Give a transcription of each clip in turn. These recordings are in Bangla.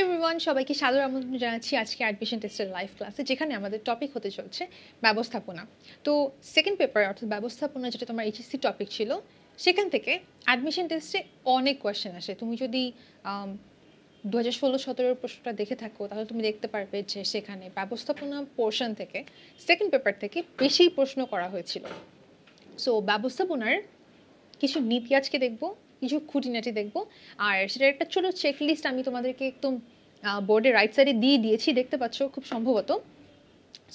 এভরিওয়ান, সবাইকে সাদর আমন্ত্রণ জানাচ্ছি আজকে অ্যাডমিশন টেস্টের লাইভ ক্লাসে, যেখানে আমাদের টপিক হতে চলছে ব্যবস্থাপনা। তো সেকেন্ড পেপার অর্থাৎ ব্যবস্থাপনা, যেটা তোমার এইচএসসি টপিক ছিল, সেখান থেকে অ্যাডমিশন টেস্টে অনেক কোয়েশ্চেন আসে। তুমি যদি 2016-17 প্রশ্নটা দেখে থাকো, তাহলে তুমি দেখতে পারবে যে সেখানে ব্যবস্থাপনা পোর্শন থেকে সেকেন্ড পেপার থেকে বেশি প্রশ্ন করা হয়েছিল। সো ব্যবস্থাপনার কিছু নীতি আজকে দেখবো, কিছু খুঁটিনাটি দেখবো, আর সেটার একটা ছোটো চেকলিস্ট আমি তোমাদেরকে একদম বোর্ডের রাইট সাইডে দিয়ে দিয়েছি, দেখতে পাচ্ছ খুব সম্ভবত।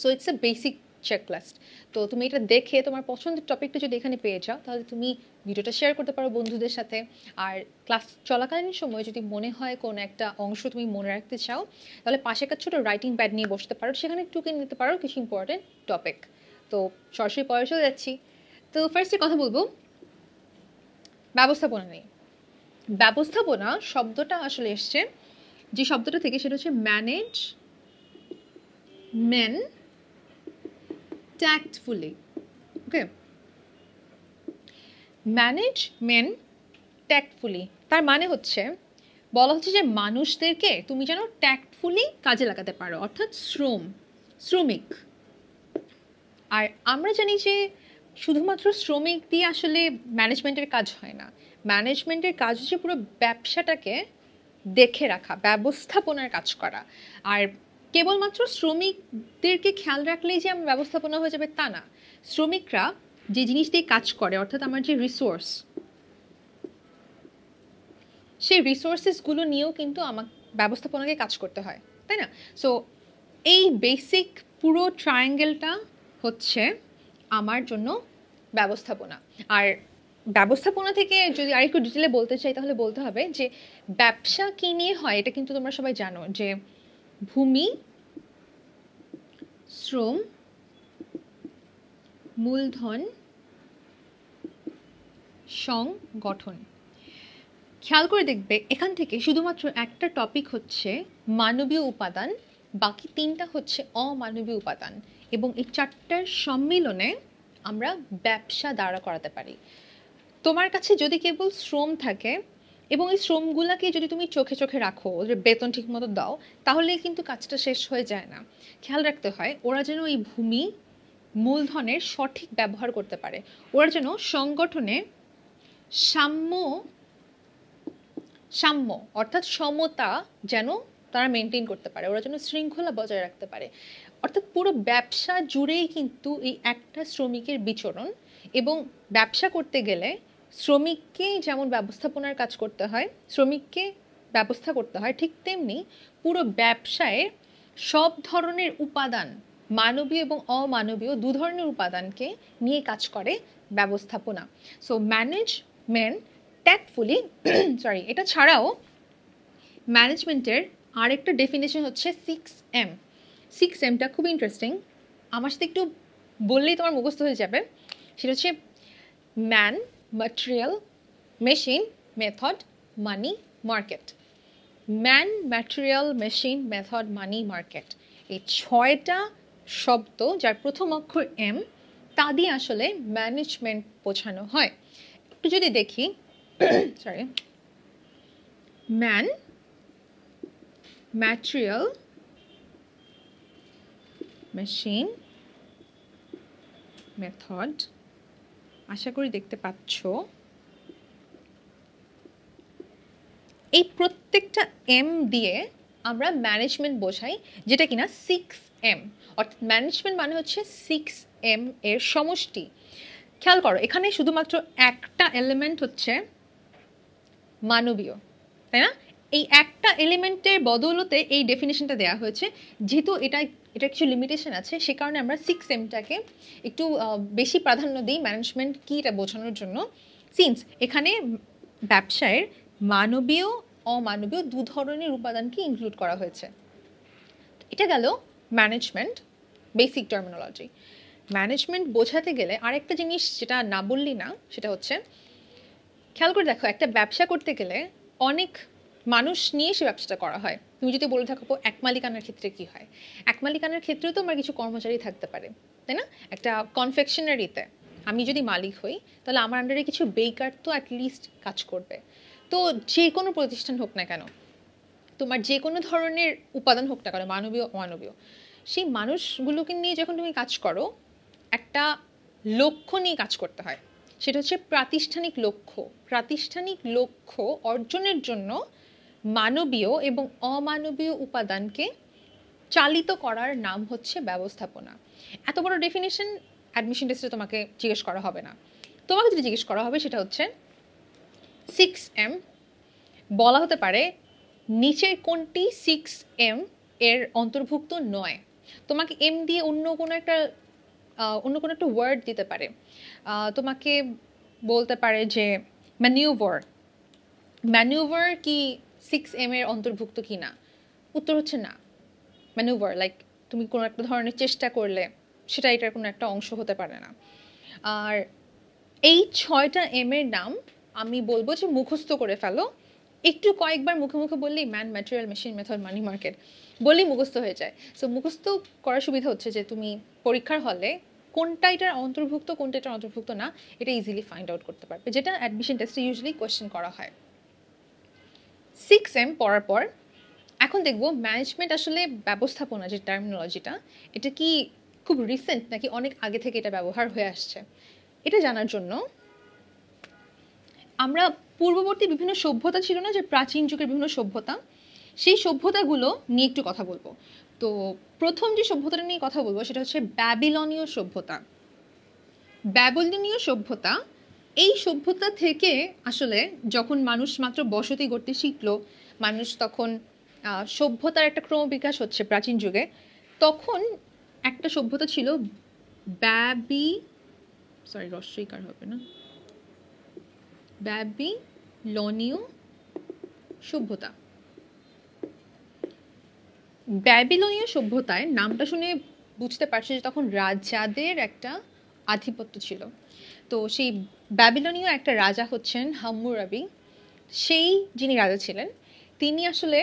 So it's a basic checklist. তো তুমি এটা দেখে তোমার পছন্দের টপিকটা যদি এখানে পেয়ে যাও, তাহলে তুমি ভিডিওটা শেয়ার করতে পারো বন্ধুদের সাথে। আর ক্লাস চলাকালীন সময় যদি মনে হয় কোনো একটা অংশ তুমি মনে রাখতে চাও, তাহলে পাশে একটা ছোটো রাইটিং প্যাড নিয়ে বসতে পারো, সেখানে টুকে নিতে পারো কিছু ইম্পর্টেন্ট টপিক। তো সরাসরি পরে চলে যাচ্ছি। তো ফার্স্টে কথা বলবো ব্যবস্থাপনা নেই। ব্যবস্থাপনা শব্দটা আসলে এসছে যে শব্দটা থেকে, সেটা হচ্ছে ম্যানেজ মেন ট্যাক্টফুলি। ওকে, ম্যানেজ মেন ট্যাক্টফুলি, তার মানে হচ্ছে বলা হচ্ছে যে মানুষদেরকে তুমি যেন ট্যাক্টফুলি কাজে লাগাতে পারো, অর্থাৎ শ্রমিক। আর আমরা জানি যে শুধুমাত্র শ্রমিক দিয়ে আসলে ম্যানেজমেন্টের কাজ হয় না। ম্যানেজমেন্টের কাজ হচ্ছে পুরো ব্যবসাটাকে দেখে রাখা, ব্যবস্থাপনার কাজ করা। আর কেবলমাত্র শ্রমিকদেরকে খেয়াল রাখলেই যে আমার ব্যবস্থাপনা হয়ে যাবে তা না। শ্রমিকরা যে জিনিস দিয়ে কাজ করে, অর্থাৎ আমার যে রিসোর্স, সেই রিসোর্সেসগুলো নিয়েও কিন্তু আমার ব্যবস্থাপনাকে কাজ করতে হয়, তাই না? সো এই বেসিক পুরো ট্রায়াঙ্গেলটা হচ্ছে আমার জন্য ব্যবস্থাপনা। আর ব্যবস্থাপনা থেকে যদি আরেকটু ডিটেলে বলতে চাই, তাহলে বলতে হবে যে ব্যবসা কী নিয়ে হয়, এটা কিন্তু তোমরা সবাই জানো যে ভূমি, শ্রম, মূলধন, সংগঠন। খেয়াল করে দেখবে এখান থেকে শুধুমাত্র একটা টপিক হচ্ছে মানবীয় উপাদান, বাকি তিনটা হচ্ছে অমানবীয় উপাদান, এবং এই চারটার সম্মিলনে আমরা ব্যবসা দাঁড়া করাতে পারি। তোমার কাছে যদি কেবল শ্রম থাকে এবং এই শ্রমগুলাকে যদি তুমি চোখে চোখে রাখো, ওদের বেতন ঠিক মতো দাও, তাহলে কিন্তু কাজটা শেষ হয়ে যায় না। খেয়াল রাখতে হয় ওরা যেন এই ভূমি, মূলধনের সঠিক ব্যবহার করতে পারে, ওরা যেন সংগঠনে সাম্য অর্থাৎ সমতা যেন তারা মেনটেন করতে পারে, ওরা যেন শৃঙ্খলা বজায় রাখতে পারে। অর্থাৎ পুরো ব্যবসা জুড়েই কিন্তু এই একটা শ্রমিকের বিচরণ, এবং ব্যবসা করতে গেলে শ্রমিককে যেমন ব্যবস্থাপনার কাজ করতে হয়, শ্রমিককে ব্যবস্থা করতে হয়, ঠিক তেমনি পুরো ব্যবসায় সব ধরনের উপাদান, মানবীয় এবং অমানবীয় দু ধরনের উপাদানকে নিয়ে কাজ করে ব্যবস্থাপনা। সো ম্যানেজমেন্ট ট্যাক্টফুলি সরি, এটা ছাড়াও ম্যানেজমেন্টের আরেকটা ডেফিনেশন হচ্ছে 6M। 6Mটা খুব ইন্টারেস্টিং, আমার সাথে একটু বললেই তোমার মুখস্থ হয়ে যাবে। সেটা হচ্ছে man, material, machine, method, money, market. Man, material, machine, method, money, market, এই 6টা শব্দ যার প্রথম অক্ষর M, তা দিয়ে আসলে ম্যানেজমেন্ট বোঝানো হয়। একটু যদি দেখি, sorry, man, material, machine, method, আশা করি দেখতে পাচ্ছ, এই প্রত্যেকটা M দিয়ে আমরা ম্যানেজমেন্ট বোঝাই, যেটা কিনা 6M। অর্থাৎ ম্যানেজমেন্ট মানে হচ্ছে 6M এর সমষ্টি। খেয়াল করো, এখানে শুধুমাত্র একটা এলিমেন্ট হচ্ছে মানবীয়, তাই না? এই একটা এলিমেন্টের বদৌলতে এই ডেফিনেশনটা দেওয়া হয়েছে। যেহেতু এটা কিছু লিমিটেশন আছে, সে কারণে আমরা 6Mটাকে একটু বেশি প্রাধান্য দিই ম্যানেজমেন্ট কী এটা বোঝানোর জন্য, সিন্স এখানে ব্যবসায়ের মানবীয় অমানবীয় দু ধরনের উপাদানকে ইনক্লুড করা হয়েছে। এটা গেল ম্যানেজমেন্ট বেসিক টার্মিনোলজি। ম্যানেজমেন্ট বোঝাতে গেলে আরেকটা জিনিস যেটা না বললি না, সেটা হচ্ছে খেয়াল করে দেখো, একটা ব্যবসা করতে গেলে অনেক মানুষ নিয়ে সে ব্যবসাটা করা হয়। তুমি যদি বলে থাকো এক মালিকানার ক্ষেত্রে কি হয়, এক মালিকানার ক্ষেত্রেও তো আমার কিছু কর্মচারী থাকতে পারে, তাই না? একটা কনফেকশনারিতে আমি যদি মালিক হই, তাহলে আমার আন্ডারে কিছু বেকার তো অ্যাটলিস্ট কাজ করবে। তো যে কোনো প্রতিষ্ঠান হোক না কেন, তোমার যে কোনো ধরনের উপাদান হোক না কেন, মানবীয় অমানবীয়, সেই মানুষগুলোকে নিয়ে যখন তুমি কাজ করো, একটা লক্ষ্য নিয়ে কাজ করতে হয়। সেটা হচ্ছে প্রাতিষ্ঠানিক লক্ষ্য। প্রাতিষ্ঠানিক লক্ষ্য অর্জনের জন্য মানবীয় এবং অমানবীয় উপাদানকে চালিত করার নাম হচ্ছে ব্যবস্থাপনা। এত বড় ডেফিনেশন অ্যাডমিশন টেস্টে তোমাকে জিজ্ঞেস করা হবে না। তোমাকে যদি জিজ্ঞেস করা হবে সেটা হচ্ছে 6M, বলা হতে পারে নিচের কোনটি 6M এর অন্তর্ভুক্ত নয়। তোমাকে এম দিয়ে অন্য কোনো একটা ওয়ার্ড দিতে পারে। তোমাকে বলতে পারে যে ম্যানিউভার কি 6M এর অন্তর্ভুক্ত কি না, উত্তর হচ্ছে না। ম্যানিউভার লাইক তুমি কোনো একটা ধরনের চেষ্টা করলে সেটা এটার কোনো একটা অংশ হতে পারে না। আর এই 6টা M এর নাম আমি বলবো যে মুখস্থ করে ফেলো। একটু কয়েকবার মুখে মুখে বললেই man, material, machine, method, money, market বললেই মুখস্থ হয়ে যায়। সো মুখস্থ করার সুবিধা হচ্ছে যে তুমি পরীক্ষার হলে কোনটা এটার অন্তর্ভুক্ত কোনটা এটার অন্তর্ভুক্ত না এটা ইজিলি ফাইন্ড আউট করতে পারবে, যেটা অ্যাডমিশন টেস্টে ইউজুয়ালি কোয়েশ্চেন করা হয়। 6M পড়ার পর এখন দেখবো ম্যানেজমেন্ট আসলে ব্যবস্থাপনা যে টার্মিনোলজিটা, এটা কি খুব রিসেন্ট নাকি অনেক আগে থেকে এটা ব্যবহার হয়ে আসছে। এটা জানার জন্য আমরা পূর্ববর্তী বিভিন্ন সভ্যতা ছিল না, যে প্রাচীন যুগের বিভিন্ন সভ্যতা, সেই সভ্যতাগুলো নিয়ে একটু কথা বলবো। তো প্রথম যে সভ্যতাটা নিয়ে কথা বলবো সেটা হচ্ছে ব্যাবিলনীয় সভ্যতা। ব্যাবিলনীয় সভ্যতা, এই সভ্যতা থেকে আসলে যখন মানুষ মাত্র বসতি গড়তে শিখলো, মানুষ তখন সভ্যতার একটা ক্রমবিকাশ হচ্ছে প্রাচীন যুগে, তখন একটা সভ্যতা ছিল ব্যাবিলনীয় সভ্যতা। ব্যাবিলনীয় সভ্যতায় নামটা শুনে বুঝতে পারছে যে তখন রাজাদের একটা আধিপত্য ছিল। তো সেই ব্যাবিলনীয় একটা রাজা হচ্ছেন হাম্মুরাবি। সেই যিনি রাজা ছিলেন তিনি আসলে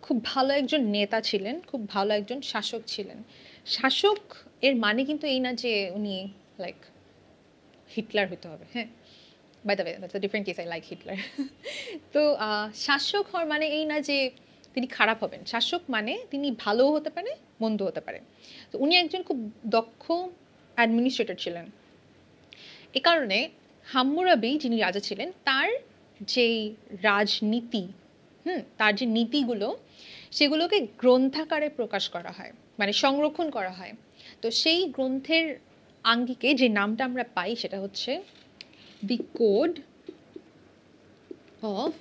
খুব ভালো একজন নেতা ছিলেন, খুব ভালো একজন শাসক ছিলেন। শাসক এর মানে কিন্তু এই না যে উনি লাইক হিটলার হতে হবে, হ্যাঁ, by the way that's a different case, I like Hitler. তো শাসক হওয়ার মানে এই না যে তিনি খারাপ হবেন। শাসক মানে তিনি ভালোও হতে পারে মন্দ হতে পারে। তো উনি একজন খুব দক্ষ অ্যাডমিনিস্ট্রেটর ছিলেন। এ কারণে হাম্মুরাবি যিনি রাজা ছিলেন তার যেই রাজনীতি, তার যে নীতিগুলো সেগুলোকে গ্রন্থাকারে প্রকাশ করা হয়, মানে সংরক্ষণ করা হয়। তো সেই গ্রন্থের আঙ্গিকে যে নামটা আমরা পাই সেটা হচ্ছে দি কোড অফ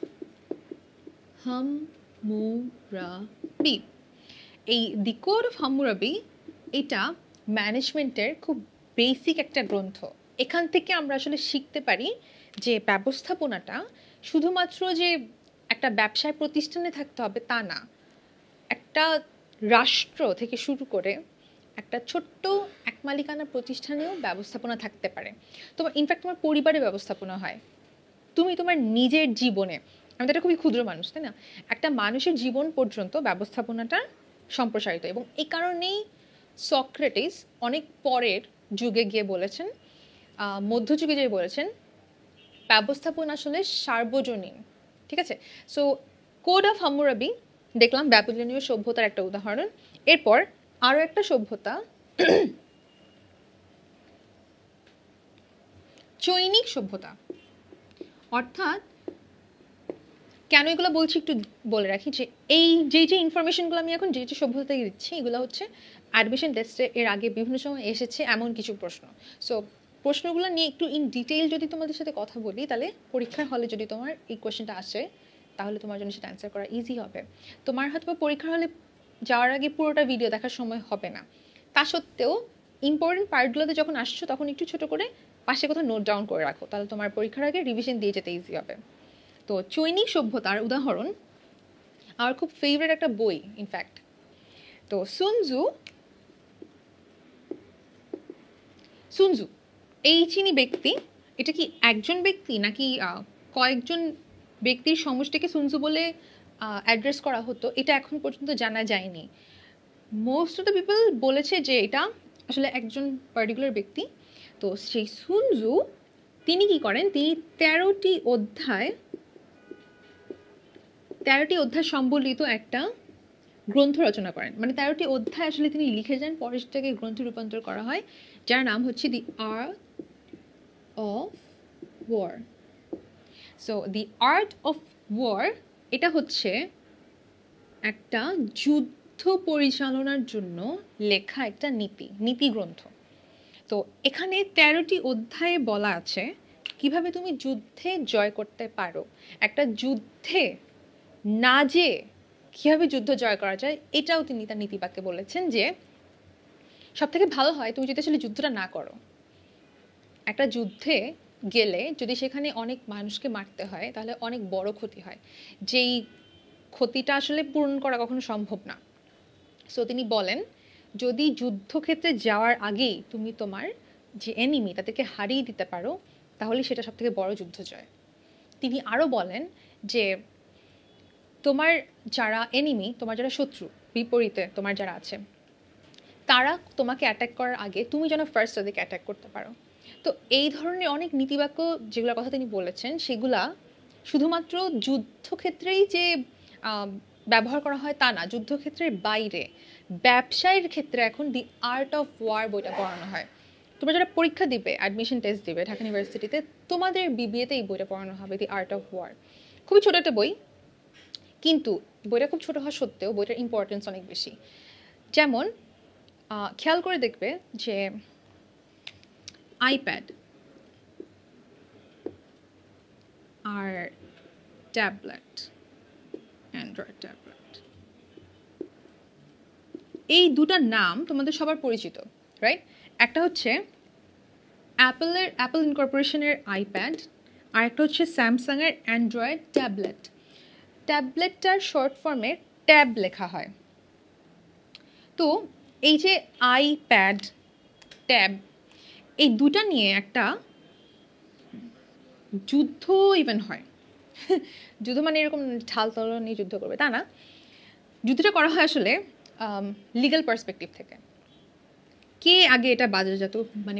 হাম্মুরাবি। এই দি কোড অফ হাম্মুরাবি এটা ম্যানেজমেন্টের খুব বেসিক একটা গ্রন্থ। এখান থেকে আমরা আসলে শিখতে পারি যে ব্যবস্থাপনাটা শুধুমাত্র যে একটা ব্যবসায় প্রতিষ্ঠানে থাকতে হবে তা না, একটা রাষ্ট্র থেকে শুরু করে একটা ছোট্ট এক মালিকানা প্রতিষ্ঠানেও ব্যবস্থাপনা থাকতে পারে। তোমার ইনফ্যাক্ট তোমার পরিবারে ব্যবস্থাপনা হয়, তুমি তোমার নিজের জীবনে, আমি তো একটা খুবই ক্ষুদ্র মানুষ তাই না, একটা মানুষের জীবন পর্যন্ত ব্যবস্থাপনাটা সম্প্রসারিত। এবং এই কারণেই সক্রেটিস অনেক পরের যুগে গিয়ে বলেছেন, মধ্যযুগে গিয়ে বলেছেন ব্যবস্থাপনা আসলে সার্বজনীন। ঠিক আছে, সো কোড অফ হাম্মুরাবি দেখলাম ব্যাবিলনীয় সভ্যতার একটা উদাহরণ। এরপর আরও একটা সভ্যতা চৈনিক সভ্যতা। অর্থাৎ কেন এগুলো বলছি একটু বলে রাখি, যে এই যে ইনফরমেশনগুলো আমি এখন যে সভ্যতা থেকে দিচ্ছি এগুলো হচ্ছে অ্যাডমিশন টেস্টে এর আগে বিভিন্ন সময় এসেছে এমন কিছু প্রশ্ন। সো প্রশ্নগুলো নিয়ে একটু ইন ডিটেইল যদি তোমাদের সাথে কথা বলি, তাহলে পরীক্ষার হলে যদি তোমার এই কোয়েশ্চেনটা আসে তাহলে তোমার জন্য সেটা অ্যান্সার করা ইজি হবে। তোমার হয়তো পরীক্ষার হলে যাওয়ার আগে পুরোটা ভিডিও দেখার সময় হবে না, তা সত্ত্বেও ইম্পর্টেন্ট পার্টগুলোতে যখন আসছো তখন একটু ছোটো করে পাশে কোথাও নোট ডাউন করে রাখো, তাহলে তোমার পরীক্ষার আগে রিভিশন দিয়ে যেতে ইজি হবে। তো চৈনিক সভ্যতার উদাহরণ আমার খুব ফেভারিট একটা বই ইনফ্যাক্ট। তো সুনজু এই চীনি ব্যক্তি, এটা কি একজন ব্যক্তি নাকি কয়েকজন ব্যক্তির সমষ্টিকে সুনজু বলে অ্যাড্রেস করা হতো এটা এখন পর্যন্ত জানা যায়নি। মোস্ট অফ দ্য পিপল বলেছে যে এটা আসলে একজন পার্টিকুলার ব্যক্তি। তো সেই সুনজু তিনি কি করেন, তিনি 13টি অধ্যায় 13টি অধ্যায় সম্বলিত একটা গ্রন্থ রচনা করেন। মানে 13টি অধ্যায় আসলে তিনি লিখে যান, পরে সেটাকে গ্রন্থে রূপান্তর করা হয়, যার নাম হচ্ছে the art of war. So the art of war এটা হচ্ছে একটা যুদ্ধ পরিচালনার জন্য লেখা একটা নীতি গ্রন্থ। তো এখানে 13টি অধ্যায়ে বলা আছে কিভাবে তুমি যুদ্ধে জয় করতে পারো, একটা যুদ্ধে না যে কীভাবে যুদ্ধ জয় করা যায় এটাও তিনি তার নীতিবাক্যে বলেছেন যে সব থেকে ভালো হয় তুমি যদি আসলে যুদ্ধটা না করো। একটা যুদ্ধে গেলে যদি সেখানে অনেক মানুষকে মারতে হয় তাহলে অনেক বড় ক্ষতি হয়, যেই ক্ষতিটা আসলে পূরণ করা কখনো সম্ভব না। সো তিনি বলেন যদি যুদ্ধক্ষেত্রে যাওয়ার আগেই তুমি তোমার যে এনিমি তাদেরকে হারিয়ে দিতে পারো তাহলে সেটা সব থেকে বড় যুদ্ধ জয়। তিনি আরও বলেন যে তোমার যারা এনিমি, তোমার যারা শত্রু, বিপরীতে তোমার যারা আছে, তারা তোমাকে অ্যাটাক করার আগে তুমি যেন ফার্স্ট তাদেরকে অ্যাটাক করতে পারো। তো এই ধরনের অনেক নীতিবাক্য যেগুলোর কথা তিনি বলেছেন সেগুলা শুধুমাত্র যুদ্ধক্ষেত্রেই যে ব্যবহার করা হয় তা না, যুদ্ধক্ষেত্রের বাইরে ব্যবসায়ের ক্ষেত্রে এখন দি আর্ট অফ ওয়ার বইটা পড়ানো হয়। তোমরা যারা পরীক্ষা দিবে, অ্যাডমিশন টেস্ট দিবে ঢাকা ইউনিভার্সিটিতে, তোমাদের বিবিএতে এই বইটা পড়ানো হবে, দি আর্ট অফ ওয়ার। খুবই ছোটো একটা বই, কিন্তু বইটা খুব ছোটো হওয়া সত্ত্বেও বইটার ইম্পর্টেন্স অনেক বেশি। যেমন খেয়াল করে দেখবে যে আইপ্যাড আর ট্যাবলেট, অ্যান্ড্রয়েড ট্যাবলেট, এই দুটার নাম তোমাদের সবার পরিচিত, রাইট? একটা হচ্ছে অ্যাপল ইনকর্পোরেশনের আইপ্যাড, আর একটা হচ্ছে স্যামসাংয়ের অ্যান্ড্রয়েড ট্যাবলেট। ট্যাবলেটটার শর্ট ফর্মে ট্যাব লেখা হয়। তো এই যে আইপ্যাড, ট্যাব, এই দুটা নিয়ে একটা যুদ্ধ ইভেন হয়। যুদ্ধ মানে এরকম ঢাল তলোয়ার নিয়ে যুদ্ধ করবে তা না, যুদ্ধটা করা হয় আসলে লিগ্যাল পার্সপেক্টিভ থেকে। কে আগে এটা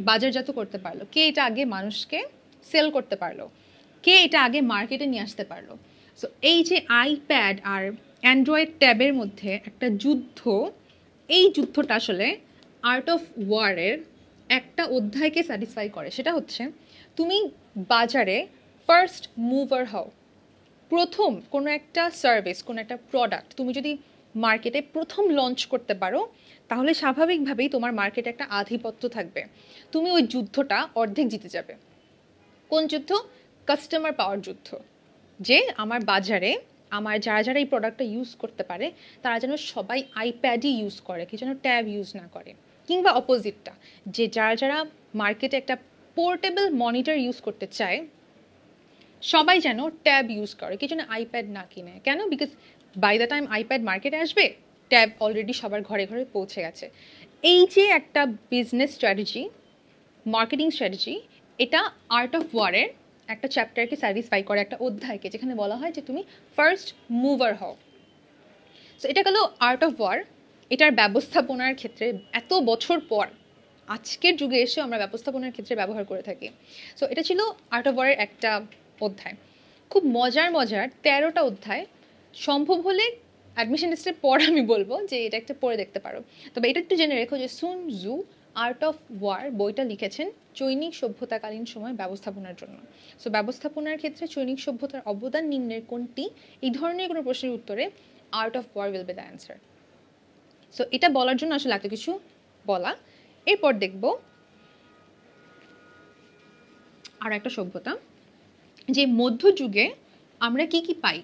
বাজারজাত করতে পারলো, কে এটা আগে মানুষকে সেল করতে পারলো, কে এটা আগে মার্কেটে নিয়ে আসতে পারলো। সো এই যে আইপ্যাড আর অ্যান্ড্রয়েড ট্যাবের মধ্যে একটা যুদ্ধ, এই যুদ্ধটা আসলে আর্ট অফ ওয়ারের একটা অধ্যায়কে স্যাটিসফাই করে। সেটা হচ্ছে তুমি বাজারে ফার্স্ট মুভার হও। প্রথম কোনো একটা সার্ভিস, কোনো একটা প্রোডাক্ট তুমি যদি মার্কেটে প্রথম লঞ্চ করতে পারো তাহলে স্বাভাবিকভাবেই তোমার মার্কেটে একটা আধিপত্য থাকবে, তুমি ওই যুদ্ধটা অর্ধেক জিতে যাবে। কোন যুদ্ধ? কাস্টমার পাওয়ার যুদ্ধ। যে আমার বাজারে আমার যারা এই প্রোডাক্টটা ইউজ করতে পারে তারা যেন সবাই আইপ্যাডই ইউজ করে, কি যেন ট্যাব ইউজ না করে। কিংবা অপোজিটটা, যে যারা মার্কেটে একটা পোর্টেবল মনিটর ইউজ করতে চায় সবাই যেন ট্যাব ইউজ করে, কি যেন আইপ্যাড না কিনে। কেন? Because by the time iPad মার্কেটে আসবে ট্যাব অলরেডি সবার ঘরে ঘরে পৌঁছে গেছে। এই যে একটা বিজনেস স্ট্র্যাটেজি, মার্কেটিং স্ট্র্যাটেজি, এটা আর্ট অফ ওয়ারের একটা চ্যাপ্টারকে স্যাটিসফাই করে, একটা অধ্যায়কে, যেখানে বলা হয় যে তুমি ফার্স্ট মুভার হও। সো এটা গেল আর্ট অফ ওয়ার। এটার ব্যবস্থাপনার ক্ষেত্রে এত বছর পর আজকের যুগে এসেও আমরা ব্যবস্থাপনার ক্ষেত্রে ব্যবহার করে থাকি। সো এটা ছিল আর্ট অফ ওয়ারের একটা অধ্যায়। খুব মজার 13টা অধ্যায়। সম্ভব হলে অ্যাডমিশন টেস্টের পর আমি বলবো যে এটা একটা পড়ে দেখতে পারো। তবে এটা একটু জেনে রেখো যে সুন জু আর্ট অফ ওয়ার বইটা লিখেছেন চৈনিক সভ্যতাকালীন সময় ব্যবস্থাপনার জন্য। সো ব্যবস্থাপনার ক্ষেত্রে চৈনিক সভ্যতার অবদান নিম্নের কোনটি? এই ধরনের কোনো প্রশ্নের উত্তরে art of war will be the answer. So এটা বলার জন্য আসলে এত কিছু বলা। এরপর দেখব আর একটা সভ্যতা, যে মধ্যযুগে আমরা কি কি পাই।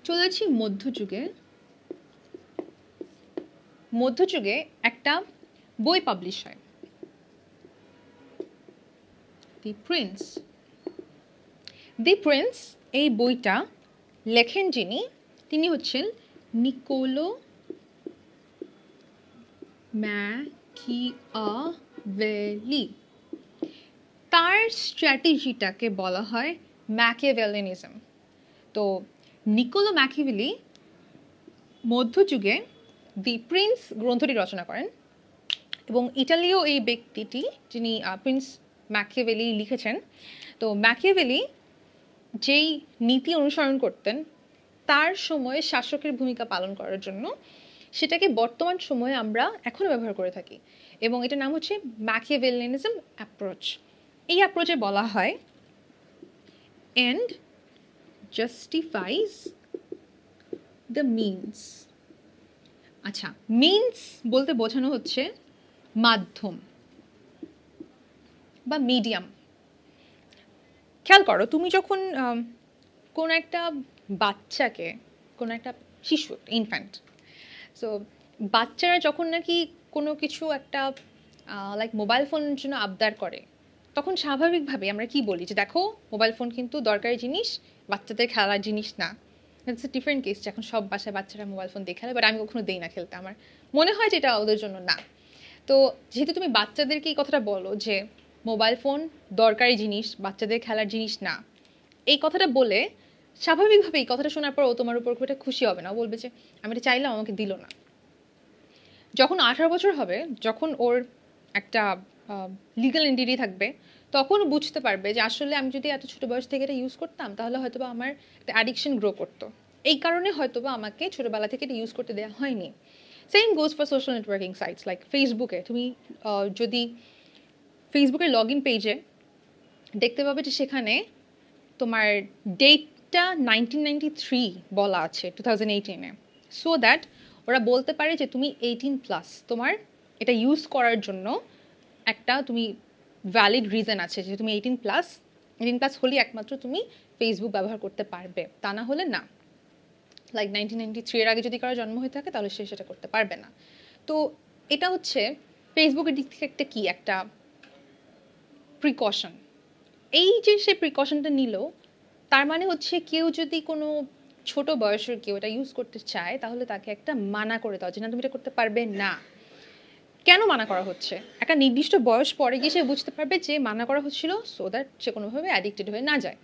চলে যাচ্ছি মধ্যযুগে। মধ্যযুগে একটা বই পাবলিশ হয়, দি প্রিন্স। দি প্রিন্স এই বইটা লেখেন যিনি, তিনি হচ্ছেন নিকোলো ম্যাকিয়াভেলি। তার স্ট্র্যাটেজিটাকে বলা হয় ম্যাকিয়াভেলিনিজম। তো নিকোলো ম্যাকিয়াভেলি মধ্যযুগে দি প্রিন্স গ্রন্থটি রচনা করেন এবং ইটালীয় এই ব্যক্তিটি, যিনি প্রিন্স ম্যাকিয়াভেলি লিখেছেন। তো ম্যাকিয়াভেলি যেই নীতি অনুসরণ করতেন তার সময়ে শাসকের ভূমিকা পালন করার জন্য, সেটাকে বর্তমান সময়ে আমরা এখনও ব্যবহার করে থাকি, এবং এটার নাম হচ্ছে ম্যাকিয়াভেলিয়ানিজম অ্যাপ্রোচ। এই অ্যাপ্রোচে বলা হয় এন্ড জাস্টিফাইজ দ্য মিনস। আচ্ছা, মিনস বলতে বোঝানো হচ্ছে মাধ্যম বা মিডিয়াম। খেয়াল করো, তুমি যখন কোনো একটা বাচ্চাকে, কোনো একটা শিশু, ইনফ্যান্ট, সো বাচ্চারা যখন নাকি কোনো কিছু একটা লাইক মোবাইল ফোনের জন্য আবদার করে, তখন স্বাভাবিকভাবে আমরা কি বলি যে দেখো মোবাইল ফোন কিন্তু দরকারি জিনিস, বাচ্চাদের খেলার জিনিস না। ইটস এ ডিফারেন্ট কেস, যখন সব বাসায় বাচ্চারা মোবাইল ফোন দিয়ে খেলে, বাট আমি কখনো দিই না খেলতে, আমার মনে হয় যে এটা ওদের জন্য না। তো যেহেতু তুমি বাচ্চাদেরকে এই কথাটা বলো যে মোবাইল ফোন দরকারি জিনিস, বাচ্চাদের খেলার জিনিস না, এই কথাটা বলে স্বাভাবিকভাবে এই কথাটা শোনার পর ও তোমার উপর খুব একটা খুশি হবে না। ও বলবে যে আমি এটা চাইলাম, আমাকে দিল না। যখন 18 বছর হবে, যখন ওর একটা লিগ্যাল এন্টিটি থাকবে, তখন বুঝতে পারবে যে আসলে আমি যদি এত ছোটো বয়স থেকে এটা ইউজ করতাম, তাহলে হয়তোবা আমার একটা অ্যাডিকশন গ্রো করতো। এই কারণে হয়তোবা আমাকে ছোটোবেলা থেকে এটা ইউজ করতে দেওয়া হয়নি। Same goes for social networking sites like ফেসবুকে। তুমি যদি ফেসবুকের লগ ইন পেজে দেখতে পাবে যে সেখানে তোমার ডেটটা 1993 বলা আছে, 2018-এ, সো দ্যাট ওরা বলতে পারে যে তুমি 18+, তোমার এটা ইউজ করার জন্য একটা তুমি ভ্যালিড রিজন আছে যে তুমি 18+ হলেই একমাত্র তুমি ফেসবুক ব্যবহার করতে পারবে, তা না হলে না। লাইক 1993 এর আগে যদি কারো জন্ম হয়ে থাকে তাহলে সে সেটা করতে পারবে না। তো এটা হচ্ছে ফেসবুকের দিক থেকে একটা প্রিকশন। এই যে সে প্রিকশনটা নিল, তার মানে হচ্ছে কেউ যদি কোনো ছোট বয়সের কেউ এটা ইউজ করতে চায়, তাহলে তাকে একটা মানা করে দেওয়া যে না, তুমি এটা করতে পারবে না। কেন মানা করা হচ্ছে? একটা নির্দিষ্ট বয়স পরে গিয়ে সে বুঝতে পারবে যে মানা করা হচ্ছিল সো দ্যাট সে কোনোভাবে অ্যাডিক্টেড হয়ে না যায়,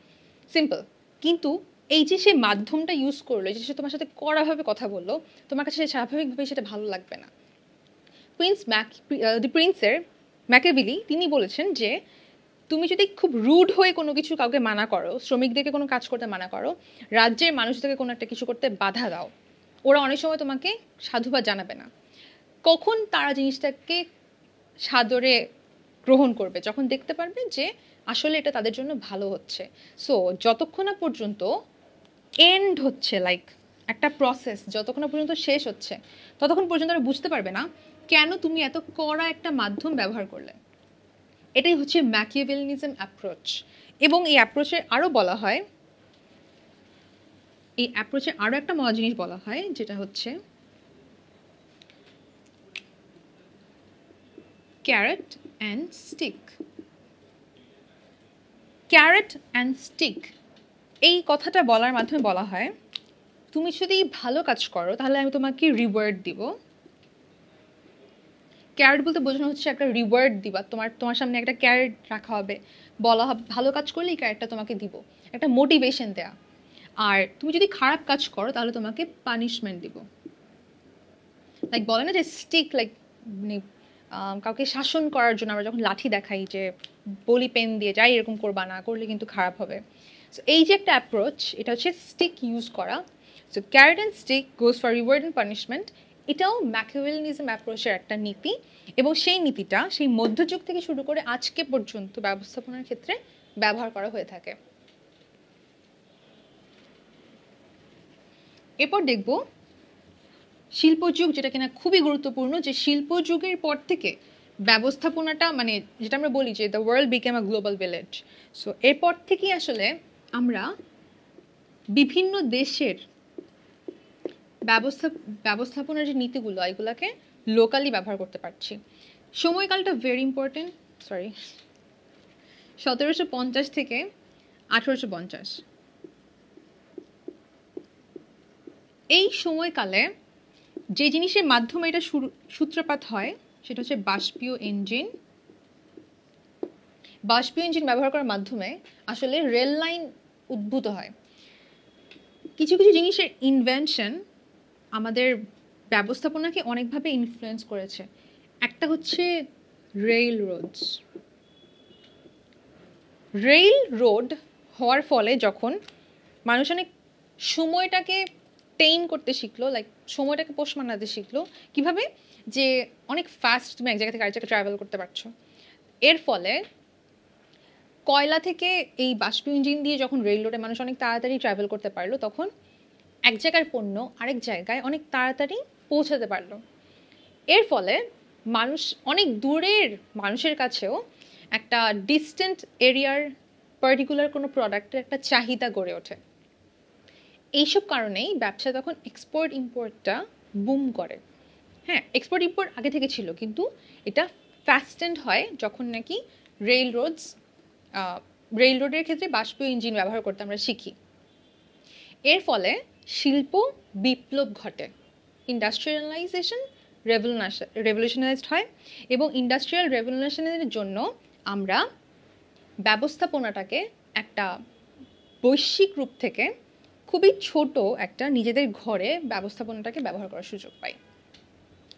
সিম্পল। কিন্তু এই যে সে মাধ্যমটা ইউজ করলো, যে সে তোমার সাথে কড়াভাবে কথা বললো, তোমার কাছে স্বাভাবিকভাবে সেটা ভালো লাগবে না। দি প্রিন্সের ম্যাকিয়াভেলি তিনি বলেছেন যে তুমি যদি খুব রুড হয়ে কোনো কিছু কাউকে মানা করো, শ্রমিকদেরকে কোনো কাজ করতে মানা করো, রাজ্যের মানুষদেরকে কোনো একটা কিছু করতে বাধা দাও, ওরা অনেক সময় তোমাকে সাধুবাদ জানাবে না। কখন তারা জিনিসটাকে সাদরে গ্রহণ করবে? যখন দেখতে পারবে যে আসলে এটা তাদের জন্য ভালো হচ্ছে। সো যতক্ষণ না পর্যন্ত এন্ড হচ্ছে, লাইক একটা প্রসেস যতক্ষণ না পর্যন্ত শেষ হচ্ছে, ততক্ষণ পর্যন্ত ওরা বুঝতে পারবে না কেন তুমি এত কড়া একটা মাধ্যম ব্যবহার করলে। এটাই হচ্ছে ম্যাকিয়াভেলিয়ানিজম অ্যাপ্রোচ। এবং এই অ্যাপ্রোচে আরও বলা হয়, এই অ্যাপ্রোচে আরও একটা মজা জিনিস বলা হয়, যেটা হচ্ছে carrot and stick. Carrot and stick এই কথাটা বলার মাধ্যমে বলা হয় তুমি যদি ভালো কাজ করো তাহলে আমি তোমাকে রিওয়ার্ড দিব। ক্যারেট বলতে বোঝানো হচ্ছে একটা রিওয়ার্ড দিবা, তোমার সামনে একটা ক্যারেট রাখা হবে, বলা হবে ভালো কাজ করলে এই ক্যারেটটা তোমাকে দিব, একটা মোটিভেশন দেয়া। আর তুমি যদি খারাপ কাজ করো তাহলে তোমাকে পানিশমেন্ট দিব। লাইক বলে না যে স্টিক, লাইক মানে কাউকে শাসন করার জন্য আমরা যখন লাঠি দেখাই যে বলি পেন দিয়ে যাই এরকম করবা না, করলে কিন্তু খারাপ হবে। সো এই যে একটা অ্যাপ্রোচ, এটা হচ্ছে স্টিক ইউজ করা। So carrot and stick goes for reward and punishment. এটাও ম্যাকিয়াভেলিয়ানিজম অ্যাপ্রোচের একটা নীতি, এবং সেই নীতিটা সেই মধ্যযুগ থেকে শুরু করে আজকে পর্যন্ত ব্যবস্থাপনার ক্ষেত্রে ব্যবহার করা হয়ে থাকে। এরপর দেখব শিল্পযুগ, যেটা কিনা খুবই গুরুত্বপূর্ণ, যে শিল্পযুগের পর থেকে ব্যবস্থাপনাটা, মানে যেটা আমরা বলি যে the world became a global village. So এরপর থেকেই আসলে আমরা বিভিন্ন দেশের ব্যবস্থাপনার যে নীতিগুলো, এগুলোকে লোকালি ব্যবহার করতে পারছি। সময়কালটা ভেরি ইম্পর্টেন্ট, 1750 থেকে 1850। এই সময়কালে যে জিনিসের মাধ্যমে এটা সূত্রপাত হয় সেটা হচ্ছে বাষ্পীয় ইঞ্জিন। বাষ্পীয় ইঞ্জিন ব্যবহার করার মাধ্যমে আসলে রেল লাইন উদ্ভূত হয়। কিছু কিছু জিনিসের ইনভেনশন আমাদের ব্যবস্থাপনাকে অনেকভাবে ইনফ্লুয়েন্স করেছে। একটা হচ্ছে রেল রোডস। রেল রোড হওয়ার ফলে যখন মানুষ অনেক সময়টাকে টেইন করতে শিখলো, লাইক সময়টাকে পোষ মানাতে শিখলো, কিভাবে যে অনেক ফাস্ট তুমি এক জায়গা থেকে আরেক জায়গায় ট্রাভেল করতে পারছো। এর ফলে কয়লা থেকে এই বাষ্প ইঞ্জিন দিয়ে যখন রেল রোডে মানুষ অনেক তাড়াতাড়ি ট্রাভেল করতে পারলো, তখন এক জায়গার পণ্য আরেক জায়গায় অনেক তাড়াতাড়ি পৌঁছাতে পারলো। এর ফলে মানুষ অনেক দূরের মানুষের কাছেও একটা ডিস্টেন্ট এরিয়ার পার্টিকুলার কোনো প্রোডাক্টের একটা চাহিদা গড়ে ওঠে। এইসব কারণেই ব্যবসা তখন এক্সপোর্ট ইম্পোর্টটা বুম করে। হ্যাঁ, এক্সপোর্ট ইম্পোর্ট আগে থেকে ছিল, কিন্তু এটা ফাস্টেন্ড হয় যখন নাকি রেল রোডের ক্ষেত্রে বাষ্প ইঞ্জিন ব্যবহার করতে আমরা শিখি। এর ফলে শিল্প বিপ্লব ঘটে, ইন্ডাস্ট্রিয়ালাইজেশন রেভলিউশনাইজড হয়, এবং ইন্ডাস্ট্রিয়াল রেভলিউশনের জন্য আমরা ব্যবস্থাপনাটাকে একটা বৈশ্বিক রূপ থেকে খুবই ছোট একটা নিজেদের ঘরে ব্যবস্থাপনাটাকে ব্যবহার করার সুযোগ পাই।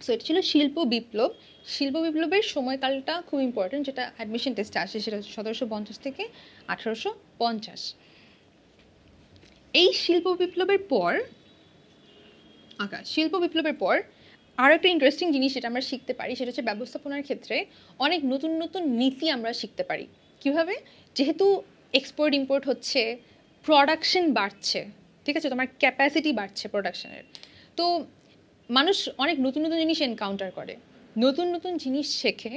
সো এটা ছিল শিল্প বিপ্লব। শিল্প বিপ্লবের সময়কালটা খুব ইম্পর্টেন্ট, যেটা অ্যাডমিশন টেস্টে আসে, সেটা হচ্ছে 1750 থেকে 1850। এই শিল্প বিপ্লবের পর আরও একটা ইন্টারেস্টিং জিনিস যেটা আমরা শিখতে পারি, সেটা হচ্ছে ব্যবস্থাপনার ক্ষেত্রে অনেক নতুন নতুন নীতি আমরা শিখতে পারি। কীভাবে? যেহেতু এক্সপোর্ট ইম্পোর্ট হচ্ছে, প্রোডাকশন বাড়ছে, ঠিক আছে, তোমার ক্যাপাসিটি বাড়ছে প্রোডাকশনের, তো মানুষ অনেক নতুন নতুন জিনিস এনকাউন্টার করে, নতুন নতুন জিনিস শেখে,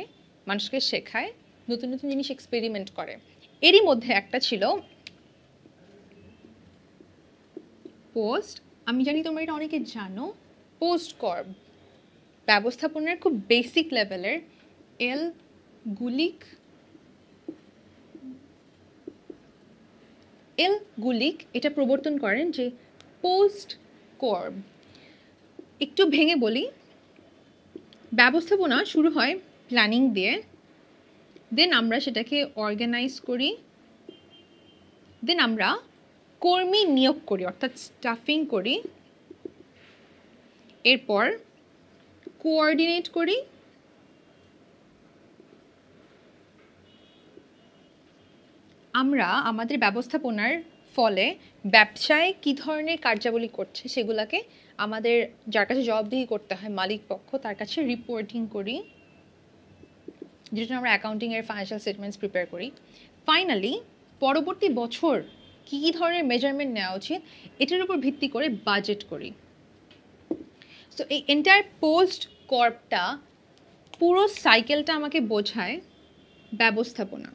মানুষকে শেখায়, নতুন নতুন জিনিস এক্সপেরিমেন্ট করে। এরই মধ্যে একটা ছিল পোস্ট, আমি জানি তোমরা এটা অনেকে জানো, পোস্ট কর্ব, ব্যবস্থাপনার খুব বেসিক লেভেলের। এল গুলিক এটা প্রবর্তন করেন যে পোস্ট কর্ব। একটু ভেঙে বলি, ব্যবস্থাপনা শুরু হয় প্ল্যানিং দিয়ে, দেন আমরা সেটাকে অর্গানাইজ করি, দেন আমরা কর্মী নিয়োগ করি অর্থাৎ স্টাফিং করি, এরপর কোঅর্ডিনেট করি, আমরা আমাদের ব্যবস্থাপনার ফলে ব্যবসায় কী ধরনের কার্যাবলী করছে সেগুলোকে আমাদের যার কাছে জবাবদিহি করতে হয়, মালিক পক্ষ, তার কাছে রিপোর্টিং করি, যেটা আমরা অ্যাকাউন্টিংয়ের ফাইন্যান্সিয়াল স্টেটমেন্টস প্রিপেয়ার করি। ফাইনালি পরবর্তী বছর কী কী ধরনের মেজারমেন্ট নেওয়া উচিত এটার উপর ভিত্তি করে বাজেট করি। সো এই এন্টায়ার পোস্ট কর্বটা, পুরো সাইকেলটা আমাকে বোঝায় ব্যবস্থাপনা।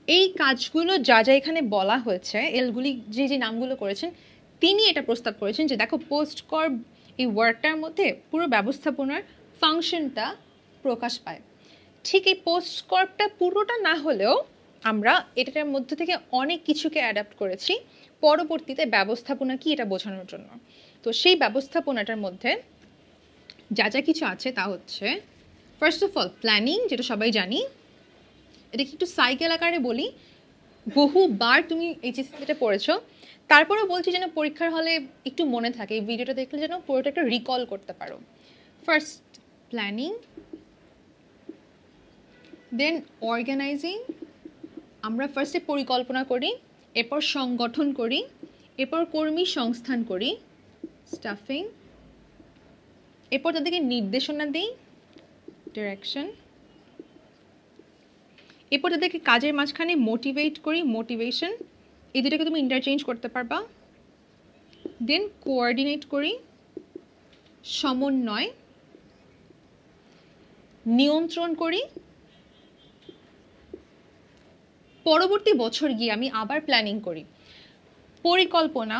এই কাজগুলো যা যা এখানে বলা হয়েছে, এলগুলি যে নামগুলো করেছেন, তিনি এটা প্রস্তাব করেছেন যে দেখো পোস্ট কর্ব এই ওয়ার্ডটার মধ্যে পুরো ব্যবস্থাপনার ফাংশনটা প্রকাশ পায়। ঠিক এই পোস্ট কর্বটা পুরোটা না হলেও আমরা এটার মধ্যে থেকে অনেক কিছুকে অ্যাডাপ্ট করেছি পরবর্তীতে ব্যবস্থাপনা কি এটা বোঝানোর জন্য। তো সেই ব্যবস্থাপনাটার মধ্যে যা যা কিছু আছে তা হচ্ছে, ফার্স্ট অফ অল প্ল্যানিং, যেটা সবাই জানি। এটাকে একটু সাইকেল আকারে বলি, বহুবার তুমি এইচএসসিতে পড়েছো, তারপরেও বলছি যেন পরীক্ষার হলে একটু মনে থাকে, এই ভিডিওটা দেখলে যেন পুরোটা একটা রিকল করতে পারো। ফার্স্ট প্ল্যানিং, দেন অর্গানাইজিং, আমরা ফার্স্টে পরিকল্পনা করি, এরপর সংগঠন করি, এরপর কর্মী সংস্থান করি, স্টাফিং, এরপর তাদেরকে নির্দেশনা দিই, ডিরেকশন, এরপর তাদেরকে কাজের মাঝখানে মোটিভেট করি, মোটিভেশন, এই দুটাকে তুমি ইন্টারচেঞ্জ করতে পারবা। দেন কোঅর্ডিনেট করি, সমন্বয়, নিয়ন্ত্রণ করি, পরবর্তী বছর গিয়ে আমি আবার প্ল্যানিং করি, পরিকল্পনা,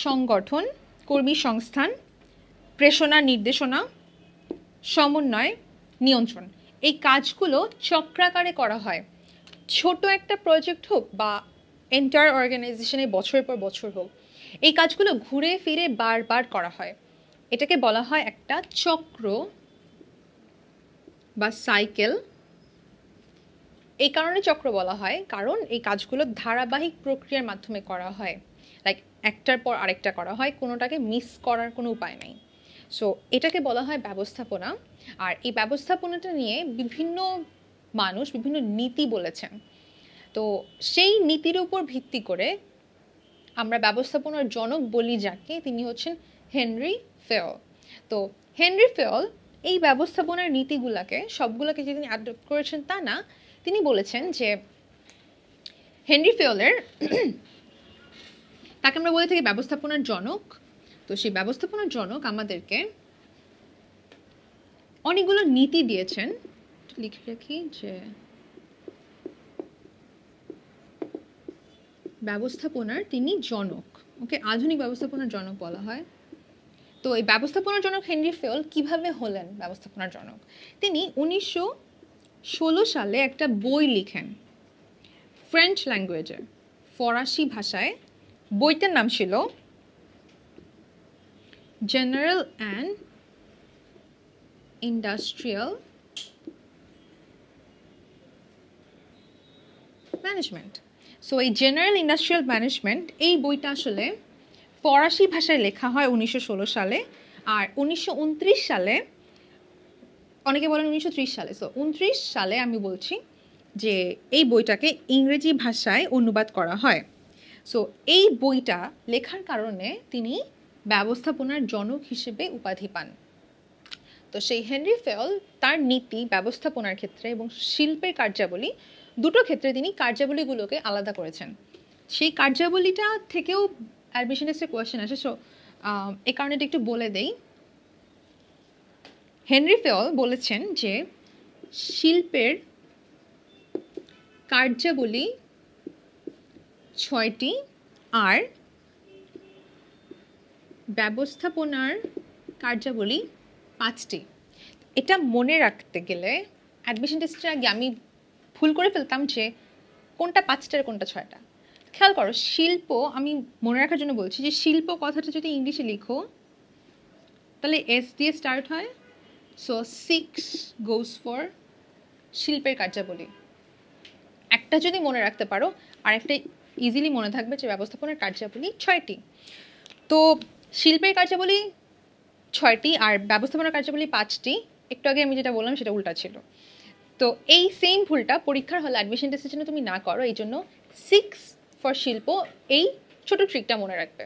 সংগঠন, কর্মী সংস্থান, প্রেষণা, নির্দেশনা, সমন্বয়, নিয়ন্ত্রণ। এই কাজগুলো চক্রাকারে করা হয়, ছোট একটা প্রজেক্ট হোক বা এন্টায়ার অর্গানাইজেশনে বছরের পর বছর হোক, এই কাজগুলো ঘুরে ফিরে বারবার করা হয়। এটাকে বলা হয় একটা চক্র বা সাইকেল। এই কারণে চক্র বলা হয়, কারণ এই কাজগুলো ধারাবাহিক প্রক্রিয়ার মাধ্যমে করা হয়, লাইক একটার পর আরেকটা করা হয়, কোনোটাকে মিস করার কোনো উপায় নেই। সো এটাকে বলা হয় ব্যবস্থাপনা। আর এই ব্যবস্থাপনাটা নিয়ে বিভিন্ন মানুষ বিভিন্ন নীতি বলেছেন। তো সেই নীতির উপর ভিত্তি করে আমরা ব্যবস্থাপনার জনক বলি যাকে, তিনি হচ্ছেন হেনরি ফেল। তো হেনরি ফেল এই ব্যবস্থাপনার নীতিগুলোকে সবগুলোকে যে তিনি অ্যাডপ্ট করেছেন তা না, তিনি বলেছেন যে হেনরি ফেলের তাকে আমরা বলে থাকি ব্যবস্থাপনার জনক। তো সেই ব্যবস্থাপনার জনক আমাদেরকে অনেকগুলো নীতি দিয়েছেন, লিখে রাখি যে ব্যবস্থাপনার তিনি জনক, ওকে, আধুনিক ব্যবস্থাপনার জনক বলা হয়। তো এই ব্যবস্থাপনার জনক হেনরি ফেল কিভাবে হলেন ব্যবস্থাপনার জনক? তিনি 1916 সালে একটা বই লিখেন ফ্রেঞ্চ ল্যাঙ্গুয়েজে, ফরাসি ভাষায়। বইটার নাম ছিল general and industrial management. So এই জেনারেল ইন্ডাস্ট্রিয়াল ম্যানেজমেন্ট এই বইটা আসলে ফরাসি ভাষায় লেখা হয় 1916 সালে, আর 1929 সালে, অনেকে বলেন 1930 সালে, সো 29 সালে আমি বলছি যে এই বইটাকে ইংরেজি ভাষায় অনুবাদ করা হয়। সো এই বইটা লেখার কারণে তিনি ব্যবস্থাপনার জনক হিসেবে উপাধি পান। তো সেই হেনরি ফেল তার নীতি ব্যবস্থাপনার ক্ষেত্রে এবং শিল্পের কার্যাবলী দুটো ক্ষেত্রে তিনি কার্যাবলীগুলোকে আলাদা করেছেন। সেই কার্যাবলীটা থেকেও অ্যাডমিশন টেস্টে কোয়েশ্চেন আসে। সো এই কারণে এটা একটু বলে দেই। হেনরি ফেল বলেছেন যে শিল্পের কার্যাবলী 6টি আর ব্যবস্থাপনার কার্যাবলী 5টি। এটা মনে রাখতে গেলে অ্যাডমিশন টেস্টের আগে আমি ভুল করে ফেলতাম যে কোনটা 5টা আর কোনটা 6টা। খেয়াল করো, শিল্প, আমি মনে রাখার জন্য বলছি যে শিল্প কথাটা যদি ইংলিশে লিখো তাহলে এস দিয়ে স্টার্ট হয়। সো 6 গোজ ফর শিল্পের কার্যাবলী। একটা যদি মনে রাখতে পারো আর একটা ইজিলি মনে থাকবে যে ব্যবস্থাপনার কার্যাবলী 6টি। তো শিল্পের কার্যাবলী 6টি আর ব্যবস্থাপনার কার্যাবলী 5টি। একটু আগে আমি যেটা বললাম সেটা উল্টা ছিল। তো এই সেম ভুলটা পরীক্ষার হলে অ্যাডমিশন টেস্টের জন্য তুমি না করো, এই জন্য 6 ফর শিল্প, এই ছোট ট্রিকটা মনে রাখবে।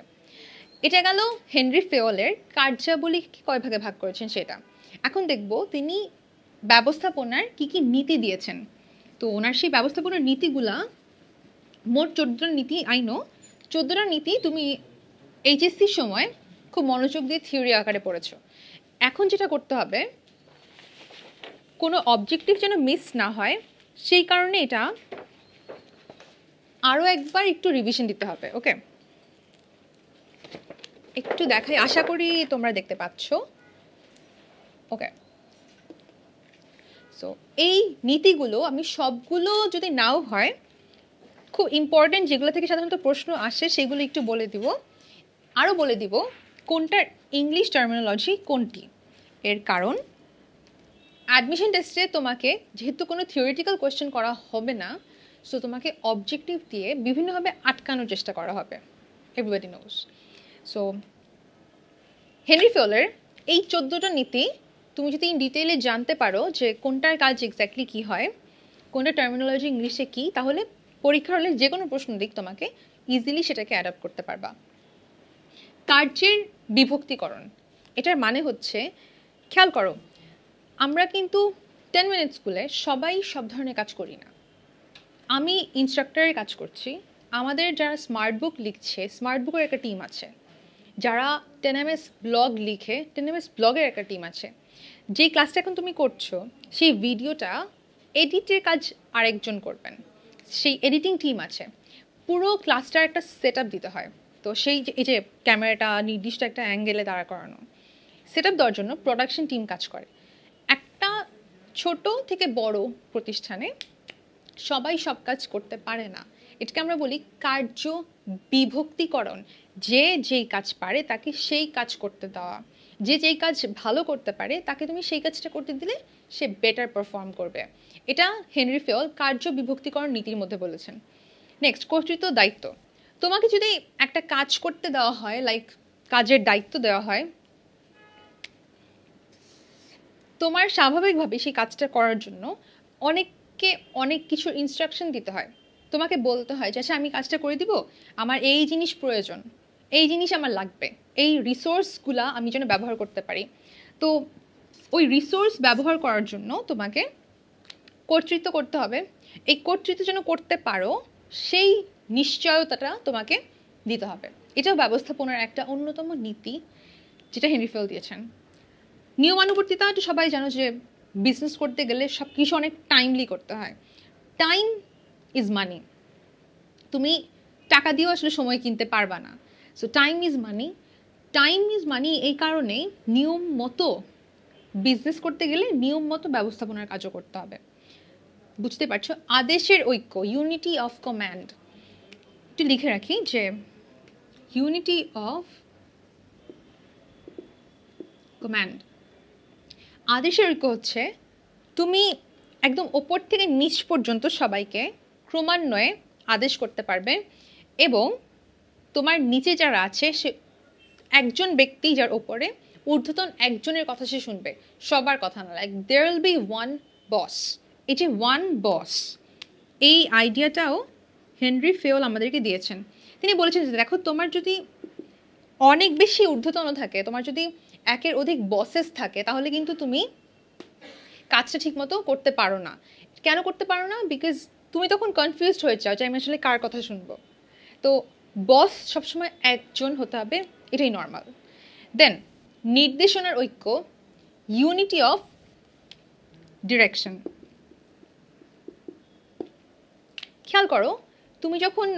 এটা গেল হেনরি ফেওলের কার্যাবলী কয় ভাগে ভাগ করেছেন সেটা। এখন দেখব তিনি ব্যবস্থাপনার কি কি নীতি দিয়েছেন। তো ওনার সেই ব্যবস্থাপনার নীতিগুলা মোট 14টা নীতি। আইনো 14টা নীতি তুমি এইচএসসির সময় খুব মনোযোগ দিয়ে থিওরি আকারে পড়েছো। এখন যেটা করতে হবে, কোনো অবজেক্টিভ যেন মিস না হয়, সেই কারণে এটা আরও একবার একটু রিভিশন দিতে হবে। ওকে, একটু দেখাই, আশা করি তোমরা দেখতে পাচ্ছ। ওকে, সো এই নীতিগুলো আমি সবগুলো যদি নাও হয়, খুব ইম্পর্টেন্ট যেগুলো থেকে সাধারণত প্রশ্ন আসে সেগুলো একটু বলে দিব। আরও বলে দিব কোনটার ইংলিশ টার্মিনোলজি কোনটি। এর কারণ অ্যাডমিশন টেস্টে তোমাকে যেহেতু কোনো থিওরিটিক্যাল কোয়েশ্চেন করা হবে না, সো তোমাকে অবজেক্টিভ দিয়ে বিভিন্নভাবে আটকানোর চেষ্টা করা হবে। Everybody knows. সো হেনরি ফেওলের এই 14টা নীতি তুমি যদি ইন ডিটেইলে জানতে পারো যে কোনটার কাজ এক্স্যাক্টলি কী হয়, কোনটা টার্মিনোলজি ইংলিশে কী, তাহলে পরীক্ষার হলে যে কোনো প্রশ্ন দিক তোমাকে ইজিলি সেটাকে অ্যাডাপ্ট করতে পারবা। কার্যের বিভক্তিকরণ, এটার মানে হচ্ছে, খেয়াল করো, আমরা কিন্তু 10 মিনিট স্কুলে সবাই সব ধরনের কাজ করি না। আমি ইনস্ট্রাক্টরের কাজ করছি, আমাদের যারা স্মার্ট বুক লিখছে স্মার্ট বুকের একটা টিম আছে, যারা 10ms ব্লগ লিখে 10ms ব্লগের একটা টিম আছে। যেই ক্লাসটা এখন তুমি করছো সেই ভিডিওটা এডিটের কাজ আরেকজন করবেন, সেই এডিটিং টিম আছে। পুরো ক্লাসটার একটা সেট আপ দিতে হয়। তো সেই এই যে ক্যামেরাটা নির্দিষ্ট একটা অ্যাঙ্গেলে দাঁড়া করানো, সেট আপ দেওয়ার জন্য প্রোডাকশন টিম কাজ করে। একটা ছোট থেকে বড় প্রতিষ্ঠানে সবাই সব কাজ করতে পারে না, এটাকে আমরা বলি কার্য বিভক্তিকরণ। যে যেই কাজ পারে তাকে সেই কাজ করতে দেওয়া, যে যেই কাজ ভালো করতে পারে তাকে তুমি সেই কাজটা করতে দিলে সে বেটার পারফর্ম করবে। এটা হেনরি ফেওল কার্য বিভক্তিকরণ নীতির মধ্যে বলেছেন। নেক্সট, কর্তৃত্ব দায়িত্ব। তোমাকে যদি একটা কাজ করতে দেওয়া হয়, লাইক কাজের দায়িত্ব দেওয়া হয়, তোমার স্বাভাবিকভাবে সেই কাজটা করার জন্য অনেককে অনেক কিছুর ইনস্ট্রাকশন দিতে হয়। তোমাকে বলতে হয় যে আচ্ছা আমি কাজটা করে দিব, আমার এই জিনিস প্রয়োজন, এই জিনিস আমার লাগবে, এই রিসোর্সগুলা আমি যেন ব্যবহার করতে পারি। তো ওই রিসোর্স ব্যবহার করার জন্য তোমাকে কর্তৃত্ব করতে হবে। এই কর্তৃত্ব যেন করতে পারো সেই নিশ্চয়তাটা তোমাকে দিতে হবে। এটাও ব্যবস্থাপনার একটা অন্যতম নীতি যেটা হেনরি ফেল দিয়েছেন। নিয়মানুবর্তিতা তো সবাই জানো যে বিজনেস করতে গেলে সব কিছু অনেক টাইমলি করতে হয়। Time is money. তুমি টাকা দিয়েও আসলে সময় কিনতে পারবা না। So time is money. Time is money এই কারণেই নিয়ম মতো বিজনেস করতে গেলে নিয়ম মতো ব্যবস্থাপনার কাজও করতে হবে। বুঝতে পারছো? আদেশের ঐক্য, ইউনিটি অফ কমান্ড। একটু লিখে রাখি যে ইউনিটি অফ কমান্ড, আদেশের ঐক্য হচ্ছে তুমি একদম ওপর থেকে নিচ পর্যন্ত সবাইকে ক্রমান্বয়ে আদেশ করতে পারবে এবং তোমার নিচে যারা আছে সে একজন ব্যক্তি যার ওপরে ঊর্ধ্বতন একজনের কথা সে শুনবে, সবার কথা না। Like there will be one boss. এই যে ওয়ান বস, এই আইডিয়াটাও হেনরি ফেল আমাদেরকে দিয়েছেন। তিনি বলেছেন যে দেখো তোমার যদি অনেক বেশি ঊর্ধ্বতন থাকে, তোমার যদি একের অধিক বসেস থাকে, তাহলে কিন্তু তুমি কাজটা ঠিকমতো করতে পারো না। কেন করতে পারো না? বিকজ তুমি তখন কনফিউজড হয়ে যাও যে আমি আসলে কার কথা শুনবো। তো বস সবসময় একজন হতে হবে, এটাই নর্মাল। দেন নির্দেশনার ঐক্য, ইউনিটি অফ ডিরেকশন। খেয়াল করো, তুমি যখন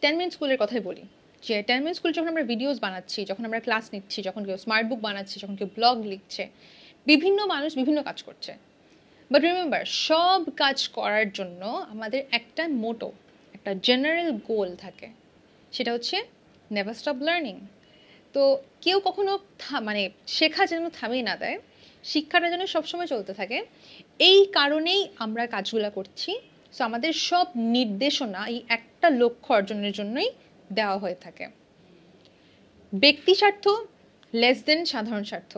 10 মিনিট স্কুলের কথাই বলি, যে 10 মিনিট স্কুল যখন আমরা ভিডিওস বানাচ্ছি, যখন আমরা ক্লাস নিচ্ছি, যখন কেউ স্মার্ট বুক বানাচ্ছে, যখন কেউ ব্লগ লিখছে, বিভিন্ন মানুষ বিভিন্ন কাজ করছে। বাট রিমেম্বার, সব কাজ করার জন্য আমাদের একটা মোটো, একটা জেনারেল গোল থাকে, সেটা হচ্ছে নেভার স্টপ লার্নিং। তো কেউ কখনো মানে শেখা যেন থামিয়ে না দেয়, শিক্ষাটা যেন সবসময় চলতে থাকে, এই কারণেই আমরা কাজগুলো করছি। সো আমাদের সব নির্দেশনা এই একটা লক্ষ্য অর্জনের জন্যই দেওয়া হয়ে থাকে। ব্যক্তি স্বার্থ লেস দেন সাধারণ স্বার্থ।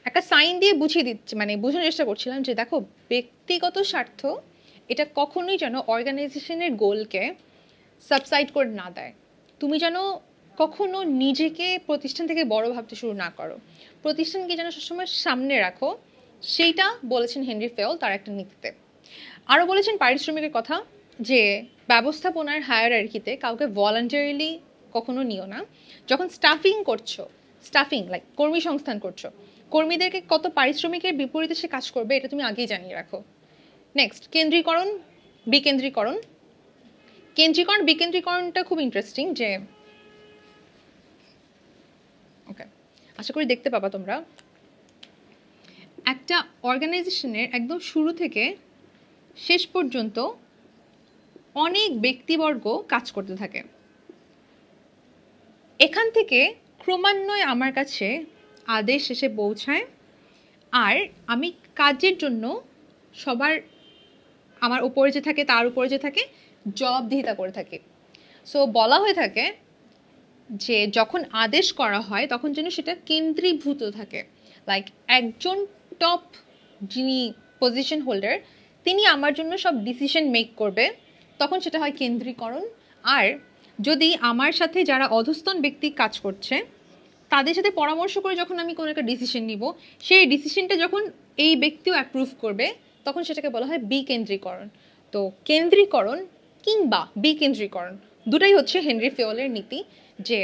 একটা সাইন দিয়ে বুঝিয়ে দিচ্ছি, মানে বোঝানোর চেষ্টা করছিলাম যে দেখো, ব্যক্তিগত স্বার্থ এটা কখনোই যেন অর্গানাইজেশনের গোলকে সাবসাইড করে না দেয়। তুমি যেন কখনো নিজেকে প্রতিষ্ঠান থেকে বড় ভাবতে শুরু না করো, প্রতিষ্ঠানকে যেন সবসময় সামনে রাখো। সেইটা বলেছেন হেনরি ফেল তার একটা নীতিতে। আরও বলেছেন পারিশ্রমিকের কথা, যে ব্যবস্থাপনার হায়ারার্কিতে কাউকে ভলান্টারিলি কখনো নিও না। যখন স্টাফিং করছো, স্টাফিং লাইক কর্মী সংস্থান করছো, কর্মীদেরকে কত পারিশ্রমিকের বিপরীতে সে কাজ করবে এটা তুমি আগেই জানিয়ে রাখো। নেক্সট, কেন্দ্রীকরণ বিকেন্দ্রীকরণ। কেন্দ্রীকরণ বিকেন্দ্রীকরণটা খুব ইন্টারেস্টিং। যে ওকে, আশা করি দেখতে পাবা তোমরা, একটা অর্গানাইজেশনের একদম শুরু থেকে শেষ পর্যন্ত অনেক ব্যক্তিবর্গ কাজ করতে থাকে। এখান থেকে ক্রমান্বয়ে আমার কাছে আদেশ এসে পৌঁছায়, আর আমি কাজের জন্য সবার আমার উপরে যে থাকে তার উপরে যে থাকে জবাবদিহিতা করে থাকি। সো বলা হয়ে থাকে যে যখন আদেশ করা হয় তখন যেন সেটা কেন্দ্রীভূত থাকে। লাইক একজন টপ যিনি পজিশন হোল্ডার, তিনি আমার জন্য সব ডিসিশন মেক করবে, তখন সেটা হয় কেন্দ্রীকরণ। আর যদি আমার সাথে যারা অধস্তন ব্যক্তি কাজ করছে তাদের সাথে পরামর্শ করে যখন আমি কোনো একটা ডিসিশন নিব, সেই ডিসিশনটা যখন এই ব্যক্তিও অ্যাপ্রুভ করবে, তখন সেটাকে বলা হয় বিকেন্দ্রীকরণ। তো কেন্দ্রীকরণ কিংবা বিকেন্দ্রীকরণ দুটাই হচ্ছে হেনরি ফেওলের নীতি। যে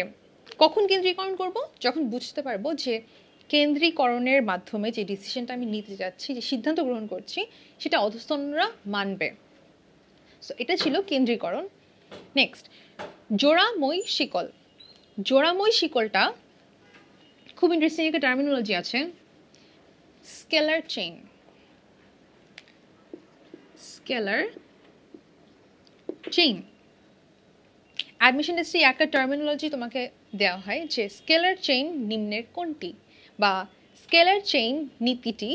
কখন কেন্দ্রীকরণ করব, যখন বুঝতে পারবো যে কেন্দ্রীকরণের মাধ্যমে যে ডিসিশনটা আমি নিতে যাচ্ছি, যে সিদ্ধান্ত গ্রহণ করছি, সেটা অধস্তনরা মানবে। সো এটা ছিল কেন্দ্রীকরণ। নেক্সট, জোড়াময় শিকল। জোড়াময় শিকলটা খুব ইন্টারেস্টিং একটা টার্মিনোলজি আছে, scalar chain. Scalar chain admission টেস্টে একটা টার্মিনোলজি তোমাকে দেওয়া হয় যে স্কেলার চেইন নিম্নের কোনটি, বা স্কেলার চেইন নীতিটি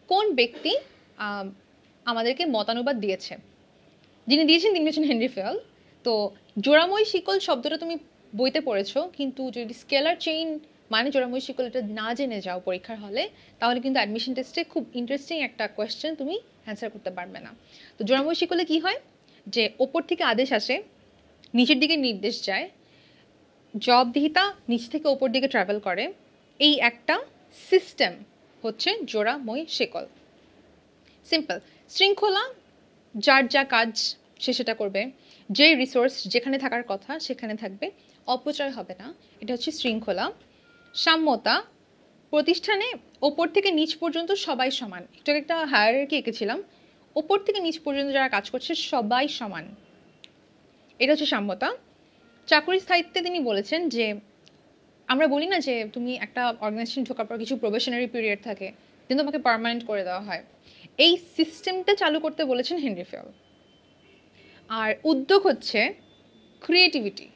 কোন ব্যক্তি আমাদেরকে মতানুবাদ দিয়েছে। যিনি দিয়েছেন তিনি হচ্ছেন হেনরি ফেল। তো জোড়াময় শিকল শব্দটা তুমি বইতে পড়েছো, কিন্তু যদি স্কেলার চেইন মানে জোড়াময় শিকল এটা না জেনে যাও পরীক্ষার হলে, তাহলে কিন্তু অ্যাডমিশন টেস্টে খুব ইন্টারেস্টিং একটা কোয়েশ্চেন তুমি অ্যান্সার করতে পারবে না। তো জোড়াময় শিকলে কি হয় যে ওপর থেকে আদেশ আসে, নিচের দিকে নির্দেশ যায়, জবাবদিহিতা নিচ থেকে ওপর দিকে ট্রাভেল করে, এই একটা সিস্টেম হচ্ছে জোড়াময় শিকল। সিম্পল। শৃঙ্খলা, যার যা কাজ সে সেটা করবে, যে রিসোর্স যেখানে থাকার কথা সেখানে থাকবে, অপচয় হবে না, এটা হচ্ছে শৃঙ্খলা। সাম্যতা, প্রতিষ্ঠানে ওপর থেকে নিচ পর্যন্ত সবাই সমান, একটু একটা হায়ারার্কি এঁকেছিলাম, ওপর থেকে নিচ পর্যন্ত যারা কাজ করছে সবাই সমান, এটা হচ্ছে সাম্যতা। চাকরির স্থায়িত্বে তিনি বলেছেন যে আমরা বলি না যে তুমি একটা অর্গানাইজেশন ঢোকার পর কিছু প্রবেশনারি পিরিয়ড থাকে, কিন্তু তোমাকে পার্মানেন্ট করে দেওয়া হয়, এই সিস্টেমটা চালু করতে বলেছেন হেনরি ফেল। আর উদ্যোগ হচ্ছে ক্রিয়েটিভিটি,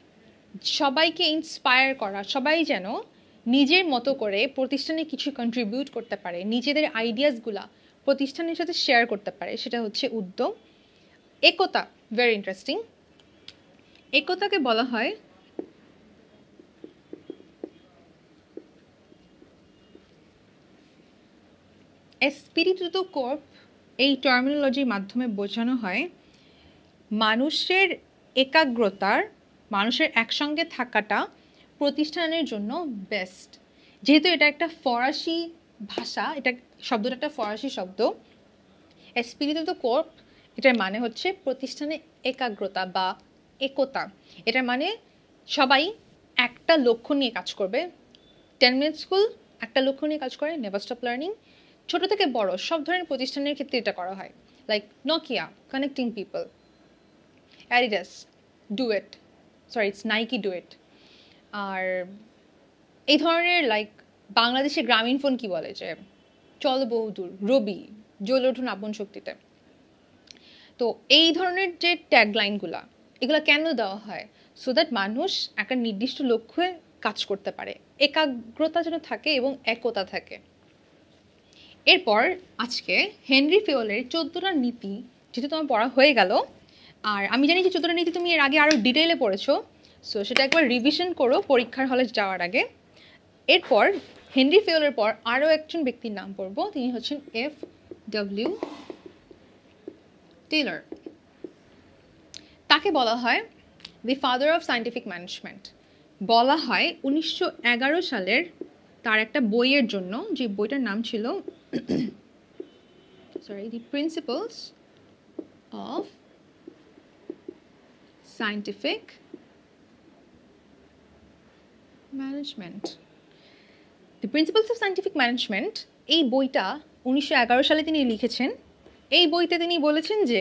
সবাইকে ইন্সপায়ার করা, সবাই যেন নিজের মতো করে প্রতিষ্ঠানে কিছু কন্ট্রিবিউট করতে পারে, নিজেদের আইডিয়াসগুলা প্রতিষ্ঠানের সাথে শেয়ার করতে পারে, সেটা হচ্ছে উদ্যোগ। একতা, ভেরি ইন্টারেস্টিং। একতাকে বলা হয় এসপিরিতু দো কর্প, এই টার্মিনোলজির মাধ্যমে বোঝানো হয় মানুষের একাগ্রতার, মানুষের একসঙ্গে থাকাটা প্রতিষ্ঠানের জন্য বেস্ট। যেহেতু এটা একটা ফরাসি ভাষা, এটা শব্দটা একটা ফরাসি শব্দ, এসপিরিতু দো কর্প এটার মানে হচ্ছে প্রতিষ্ঠানে একাগ্রতা বা একতা। এটার মানে সবাই একটা লক্ষ্য নিয়ে কাজ করবে। 10 মিনিট স্কুল একটা লক্ষ্য নিয়ে কাজ করে, নেভার স্টপ লার্নিং। ছোট থেকে বড় সব ধরনের প্রতিষ্ঠানের ক্ষেত্রে এটা করা হয়, like Nokia connecting people, Adidas do it, sorry it's Nike do it. আর এই ধরনের লাইক বাংলাদেশে গ্রামীণ ফোন কি বলে যে চল বহুদূর, রবি জ্বলে উঠুন আপন শক্তিতে। তো এই ধরনের যে ট্যাগলাইনগুলা, এগুলো কেন দেওয়া হয়? সো দ্যাট মানুষ একটা নির্দিষ্ট লক্ষ্যে কাজ করতে পারে, একাগ্রতা যেন থাকে এবং একতা থাকে। এরপর আজকে হেনরি ফেওলের 14টা নীতি, যেটা তোমার পড়া হয়ে গেল, আর আমি জানি যে 14টা নীতি তুমি এর আগে আরও ডিটেইলে পড়েছো, সো সেটা একবার রিভিশন করো পরীক্ষার হলে যাওয়ার আগে। এরপর হেনরি ফেওলের পর আরও একজন ব্যক্তির নাম পড়বো, তিনি হচ্ছেন F.W. টেইলর। তাকে বলা হয় the father of scientific management. বলা হয় 1911 সালের তার একটা বইয়ের জন্য, যে বইটার নাম ছিল the principles of scientific management. The principles of scientific management, এই বইটা 1911 সালে তিনি লিখেছেন। এই বইতে তিনি বলেছেন যে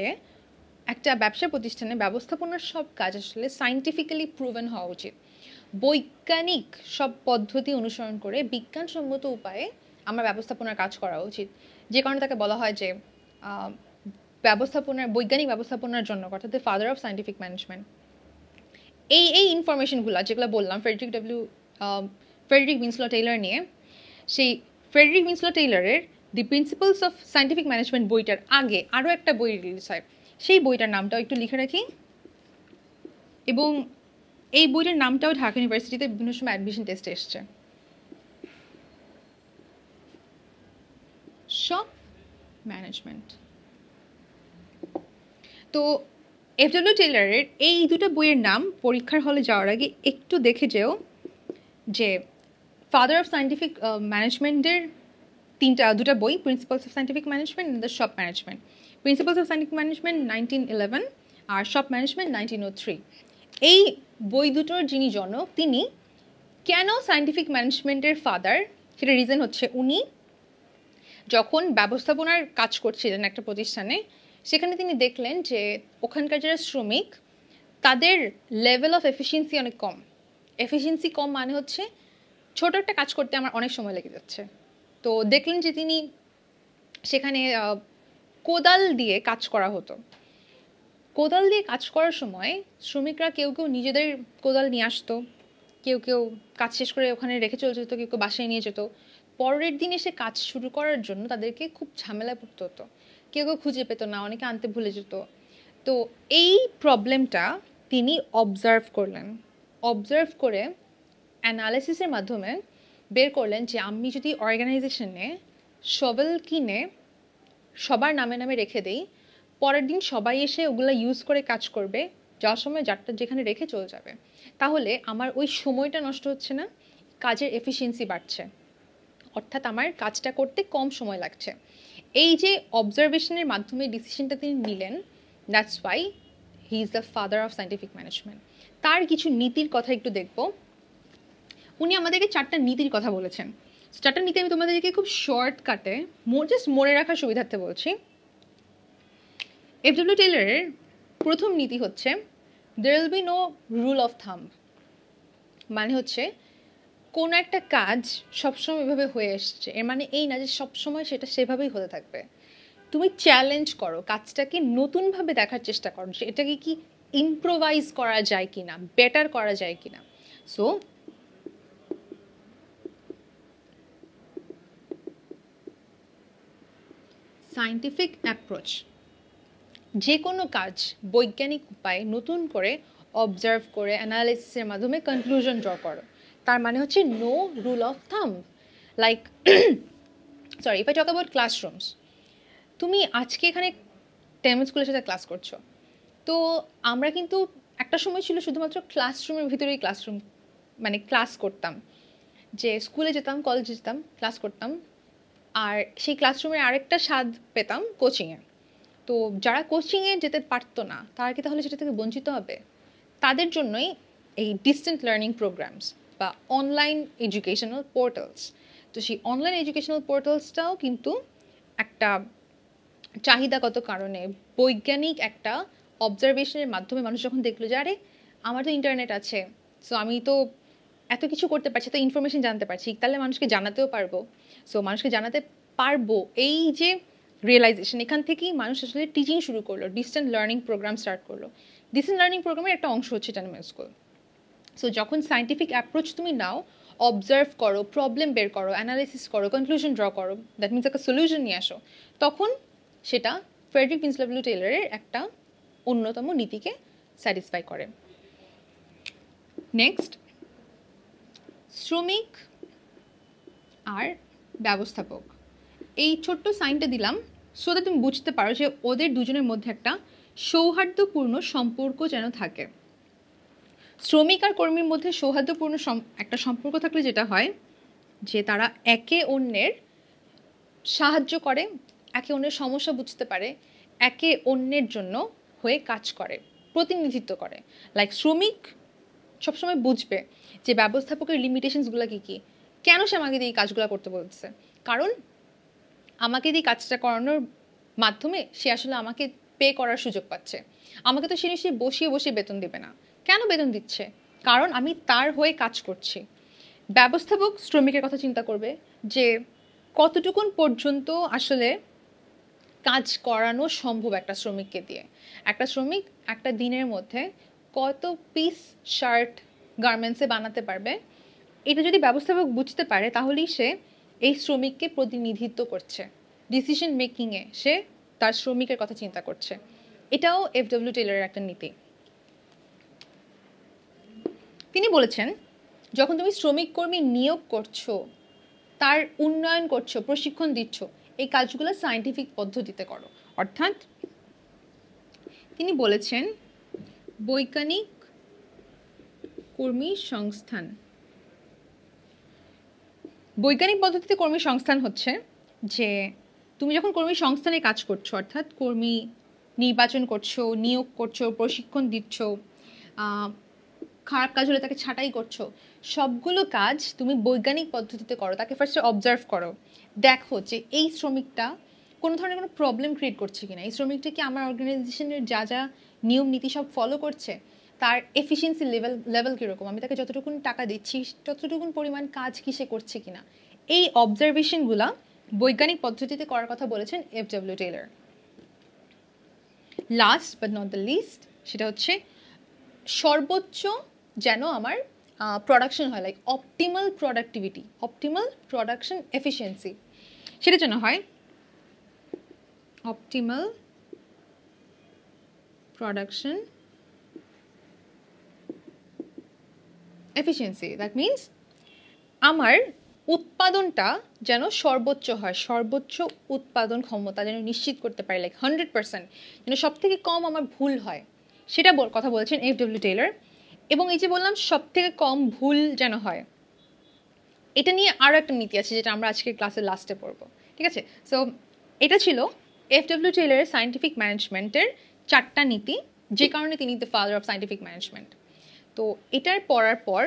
একটা ব্যবসা প্রতিষ্ঠানে ব্যবস্থাপনার সব কাজ আসলে সায়েন্টিফিক্যালি প্রুভেন হওয়া উচিত, বৈজ্ঞানিক সব পদ্ধতি অনুসরণ করে বিজ্ঞানসম্মত উপায়ে আমার ব্যবস্থাপনার কাজ করা উচিত। যে কারণে তাকে বলা হয় যে ব্যবস্থাপনার, বৈজ্ঞানিক ব্যবস্থাপনার জন্য, অর্থাৎ the father of scientific management. এই ইনফরমেশনগুলো যেগুলো বললাম ফ্রেডরিক উইন্সলো টেইলর নিয়ে, সেই ফ্রেডরিক উইন্সলো টেইলরের দি প্রিন্সিপালস অফ সায়েন্টিফিক ম্যানেজমেন্ট বইটার আগে আরও একটা বই রিলিজ হয়, সেই বইটার নামটাও একটু লিখে রাখি। এবং এই বইটার নামটাও ঢাকা ইউনিভার্সিটিতে বিভিন্ন সময় অ্যাডমিশন টেস্টে এসছে, শপ ম্যানেজমেন্ট। তো F.W. টেইলরের এই দুটো বইয়ের নাম পরীক্ষার হলে যাওয়ার আগে একটু দেখে যেও যে ফাদার অফ সায়েন্টিফিক ম্যানেজমেন্টের দুটা বই, principles of scientific management and the shop management. Principles of scientific management 1911 আর শপ ম্যানেজমেন্ট 1903। এই বই দুটোর যিনি জনক, তিনি কেন সায়েন্টিফিক ম্যানেজমেন্টের ফাদার, সেটা রিজন হচ্ছে উনি যখন ব্যবস্থাপনার কাজ করছিলেন একটা প্রতিষ্ঠানে, সেখানে তিনি দেখলেন যে ওখানকার যারা শ্রমিক তাদের লেভেল অফ এফিসিয়েন্সি অনেক কম। এফিসিয়েন্সি কম মানে হচ্ছে ছোট একটা কাজ করতে আমার অনেক সময় লেগে যাচ্ছে। তো দেখলেন যে তিনি সেখানে কোদাল দিয়ে কাজ করা হতো। কোদাল দিয়ে কাজ করার সময় শ্রমিকরা কেউ কেউ নিজেদের কোদাল নিয়ে আসতো, কেউ কেউ কাজ শেষ করে ওখানে রেখে চলে যেত, কেউ কেউ বাসায় নিয়ে যেত। পরের দিন এসে কাজ শুরু করার জন্য তাদেরকে খুব ঝামেলায় পড়তে হতো, কেউ কেউ খুঁজে পেত না, অনেকে আনতে ভুলে যেত। তো এই প্রবলেমটা তিনি অবজার্ভ করলেন, অবজার্ভ করে অ্যানালিসিসের মাধ্যমে বের করলেন যে আমি যদি অর্গানাইজেশনে শোভেল কিনে সবার নামে নামে রেখে দেই, পরের দিন সবাই এসে ওগুলো ইউজ করে কাজ করবে, যাওয়ার সময় যারটা যেখানে রেখে চলে যাবে, তাহলে আমার ওই সময়টা নষ্ট হচ্ছে না, কাজের এফিসিয়েন্সি বাড়ছে, অর্থাৎ আমার কাজটা করতে কম সময় লাগছে। এই যে অবজারভেশনের মাধ্যমে ডিসিশনটা তিনি নিলেন, that's why he is the father of scientific management. তার কিছু নীতির কথা একটু দেখব। উনি আমাদেরকে 4টা নীতির কথা বলেছেন। 4টা নীতি আমি তোমাদেরকে খুব শর্টকাটে জাস্ট মনে রাখার সুবিধার্থে বলছি। এফ.ডব্লিউ. টেইলরের প্রথম নীতি হচ্ছে there will be no rule of thumb। মানে হচ্ছে কোনো একটা কাজ সবসময় এভাবে হয়ে এসছে, এর মানে এই না যে সবসময় সেটা সেভাবেই হতে থাকবে। তুমি চ্যালেঞ্জ করো, কাজটাকে নতুনভাবে দেখার চেষ্টা করো, এটাকে কি ইম্প্রোভাইজ করা যায় কিনা, বেটার করা যায় কিনা। সো সায়েন্টিফিক অ্যাপ্রোচ, যে কোনো কাজ বৈজ্ঞানিক উপায়ে নতুন করে অবজার্ভ করে অ্যানালাইসিসের মাধ্যমে কনক্লুশন ড্র করো। তার মানে হচ্ছে no rule of thumb. Like sorry, if I talk about classrooms, তুমি আজকে এখানে টেম স্কুলের সাথে ক্লাস করছো, তো আমরা কিন্তু একটা সময় ছিল শুধুমাত্র ক্লাসরুমের ভিতরেই মানে ক্লাস করতাম, যে স্কুলে যেতাম, কলেজে যেতাম, ক্লাস করতাম, আর সেই ক্লাসরুমের আরেকটা স্বাদ পেতাম কোচিংয়ে। তো যারা কোচিংয়ে যেতে পারতো না, তারা কি তাহলে সেটা থেকে বঞ্চিত হবে? তাদের জন্যই এই ডিস্টেন্ট লার্নিং প্রোগ্রামস বা অনলাইন এডুকেশনাল পোর্টালস। তো সেই অনলাইন এডুকেশনাল পোর্টালসটাও কিন্তু একটা চাহিদাগত কারণে, বৈজ্ঞানিক একটা অবজারভেশনের মাধ্যমে মানুষ যখন দেখলো যে আরে আমার তো ইন্টারনেট আছে, সো আমি তো এত কিছু করতে পারছি, তো ইনফরমেশন জানতে পারছি, তাহলে মানুষকে জানাতেও পারবো। সো মানুষকে জানাতে পারবো, এই যে রিয়েলাইজেশন, এখান থেকেই মানুষ আসলে টিচিং শুরু করলো, ডিস্টেন্ট লার্নিং প্রোগ্রাম স্টার্ট করলো। ডিস্টেন্ট লার্নিং প্রোগ্রামের একটা অংশ হচ্ছে টাইম স্কুল। সো যখন সায়েন্টিফিক অ্যাপ্রোচ তুমি নাও, অবজার্ভ করো, প্রবলেম বের করো, অ্যানালাইসিস করো, কনক্লুশন ড্র করো, দ্যাট মিনস একটা সলিউশন নিয়ে আসো, তখন সেটা ফ্রেডরিক প্রিন্সডব্লিউ টেইলরের একটা অন্যতম নীতিকে স্যাটিসফাই করে। নেক্সট, শ্রমিক আর ব্যবস্থাপক, এই ছোট্ট সাইনটা দিলাম সো দ্যাট তুমি বুঝতে পারো যে ওদের দুজনের মধ্যে একটা সৌহার্দ্যপূর্ণ সম্পর্ক যেন থাকে। শ্রমিক আর কর্মীর মধ্যে সৌহার্দ্যপূর্ণ একটা সম্পর্ক থাকলে যেটা হয় যে তারা একে অন্যের সাহায্য করে, একে অন্যের সমস্যা বুঝতে পারে, একে অন্যের জন্য হয়ে কাজ করে, প্রতিনিধিত্ব করে। লাইক শ্রমিক সবসময় বুঝবে যে ব্যবস্থাপকের লিমিটেশনসগুলো কী কী, কেন সে আমাকে দিয়ে এই কাজগুলো করতে বলছে, কারণ আমাকে দিয়ে কাজটা করানোর মাধ্যমে সে আসলে আমাকে পে করার সুযোগ পাচ্ছে। আমাকে তো সে নিশ্চয়ই বসিয়ে বসিয়ে বেতন দেবে না, কেন বেতন দিচ্ছে, কারণ আমি তার হয়ে কাজ করছি। ব্যবস্থাপক শ্রমিকের কথা চিন্তা করবে যে কতটুকুন পর্যন্ত আসলে কাজ করানো সম্ভব একটা শ্রমিককে দিয়ে। একটা শ্রমিক একটা দিনের মধ্যে কত পিস শার্ট গার্মেন্টসে বানাতে পারবে, এটা যদি ব্যবস্থাপক বুঝতে পারে, তাহলেই সে এই শ্রমিককে প্রতিনিধিত্ব করছে, ডিসিশন মেকিংয়ে সে তার শ্রমিকের কথা চিন্তা করছে। এটাও এফ.ডব্লিউ. টেইলরের একটা নীতি। তিনি বলেছেন যখন তুমি শ্রমিক কর্মী নিয়োগ করছো, তার উন্নয়ন করছো, প্রশিক্ষণ দিচ্ছ, এই কাজগুলো সায়েন্টিফিক পদ্ধতিতে করো। অর্থাৎ তিনি বলেছেন বৈজ্ঞানিক কর্মী সংস্থান। বৈজ্ঞানিক পদ্ধতিতে কর্মী সংস্থান হচ্ছে যে তুমি যখন কর্মী সংস্থানে কাজ করছো, অর্থাৎ কর্মী নির্বাচন করছো, নিয়োগ করছো, প্রশিক্ষণ দিচ্ছ, খারাপ কাজ হলে তাকে ছাঁটাই করছো, সবগুলো কাজ তুমি বৈজ্ঞানিক পদ্ধতিতে করো। তাকে ফার্স্টে অবজার্ভ করো, দেখো যে এই শ্রমিকটা কোনো ধরনের কোনো প্রবলেম ক্রিয়েট করছে কিনা, এই শ্রমিকটা কি আমার অর্গানাইজেশনের যা যা নিয়ম নীতি সব ফলো করছে, তার এফিসিয়েন্সি লেভেল কীরকম, আমি তাকে যতটুকুন টাকা দিচ্ছি ততটুকুন পরিমাণ কাজ কি সে করছে কিনা, এই অবজারভেশনগুলা বৈজ্ঞানিক পদ্ধতিতে করার কথা বলেছেন F W. Taylor. Last but not the least, সেটা হচ্ছে সর্বোচ্চ যেন আমার প্রোডাকশন হয়, like optimal productivity, optimal production efficiency, সেটা যেন হয় optimal production efficiency. That means আমার উৎপাদনটা যেন সর্বোচ্চ হয়, সর্বোচ্চ উৎপাদন ক্ষমতা যেন নিশ্চিত করতে পারি, লাইক 100%, যেন সব থেকে কম আমার ভুল হয়, সেটা কথা বলেছেন এফ.ডব্লিউ. টেইলর। এবং এই যে বললাম সব থেকে কম ভুল যেন হয়, এটা নিয়ে আরও একটা নীতি আছে যেটা আমরা আজকে ক্লাসের লাস্টে পড়বো, ঠিক আছে? সো এটা ছিল এফ.ডব্লিউ. টেইলরের সায়েন্টিফিক ম্যানেজমেন্টের 4টা নীতি, যে কারণে তিনি the father of scientific management. তো এটার পড়ার পর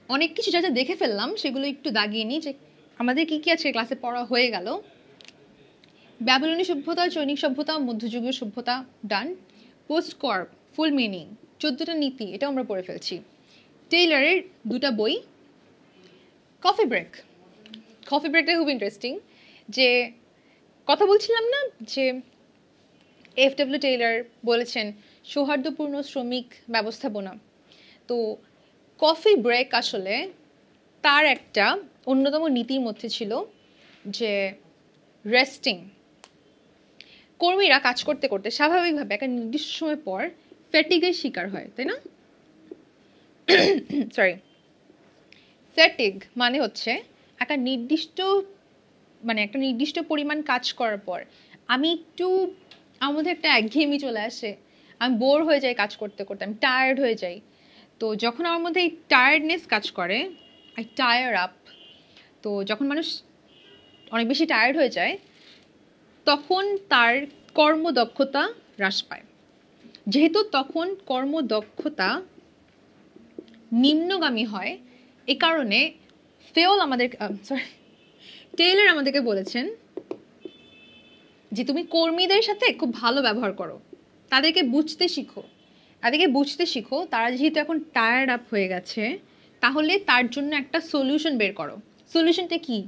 অনেক কিছু যা যা দেখে ফেললাম সেগুলো একটু দাগিয়ে নিই, যে আমাদের কী কী আজকে ক্লাসে পড়া হয়ে গেল। ব্যাবিলনীয় সভ্যতা, চৈনিক সভ্যতা, মধ্যযুগীয় সভ্যতা ডান। পোস্ট কর্প, ফুল মিনিং, 14টা নীতি, এটাও আমরা পড়ে ফেলছি। টেইলরের 2টা বই। কফি ব্রেক, কফি ব্রেকটা খুব ইন্টারেস্টিং। যে কথা বলছিলাম না যে এফ.ডব্লিউ. টেইলর বলেছেন সৌহার্দ্যপূর্ণ শ্রমিক ব্যবস্থাপনা, তো কফি ব্রেক আসলে তার একটা অন্যতম নীতির মধ্যে ছিল যে রেস্টিং। কর্মীরা কাজ করতে করতে স্বাভাবিকভাবে একটা নির্দিষ্ট সময় পর ফ্যাটিগের শিকার হয়, তাই না? সরি, ফ্যাটিগ মানে হচ্ছে একটা নির্দিষ্ট পরিমাণ কাজ করার পর আমি একটু, আমার মধ্যে একটা একঘেয়েমি চলে আসে, আমি বোর হয়ে যাই কাজ করতে করতে, আমি টায়ার্ড হয়ে যাই। তো যখন আমার মধ্যে এই টায়ার্ডনেস কাজ করে, আই টায়ার আপ, তো যখন মানুষ অনেক বেশি টায়ার্ড হয়ে যায় তখন তার কর্মদক্ষতা হ্রাস পায়। যেহেতু তখন কর্মদক্ষতা নিম্নগামী হয়, এ কারণে টেইলর আমাদেরকে বলেছেন যে তুমি কর্মীদের সাথে খুব ভালো ব্যবহার করো, তাদেরকে বুঝতে শিখো, তারা যেহেতু এখন টায়ার্ড আপ হয়ে গেছে, তাহলে তার জন্য একটা সলিউশন বের করো। সলিউশনটা কি?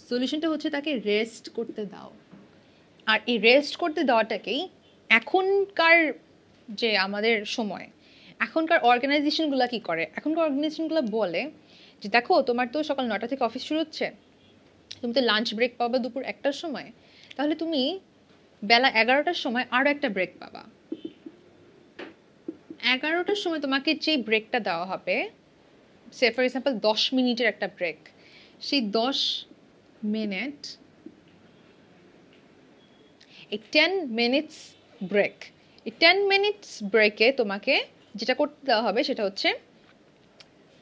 সলিউশনটা হচ্ছে তাকে রেস্ট করতে দাও। আর এই রেস্ট করতে দেওয়াটাকেই এখনকার যে আমাদের সময়, এখনকার অর্গানাইজেশনগুলো কি করে, এখনকার অর্গানাইজেশনগুলো বলে যে দেখো তোমার তো সকাল 9টা থেকে অফিস শুরু হচ্ছে, তুমি তো লাঞ্চ ব্রেক পাবা দুপুর 1টার সময়, তাহলে তুমি বেলা 11টার সময় আরও একটা ব্রেক পাবা। 11টার সময় তোমাকে যে ব্রেকটা দেওয়া হবে, সে ফর এক্সাম্পল 10 মিনিটের একটা ব্রেক, সেই 10 মিনিট, এই 10 মিনিটস ব্রেক, এই 10 মিনিটস ব্রেকে তোমাকে যেটা করতে দেওয়া হবে সেটা হচ্ছে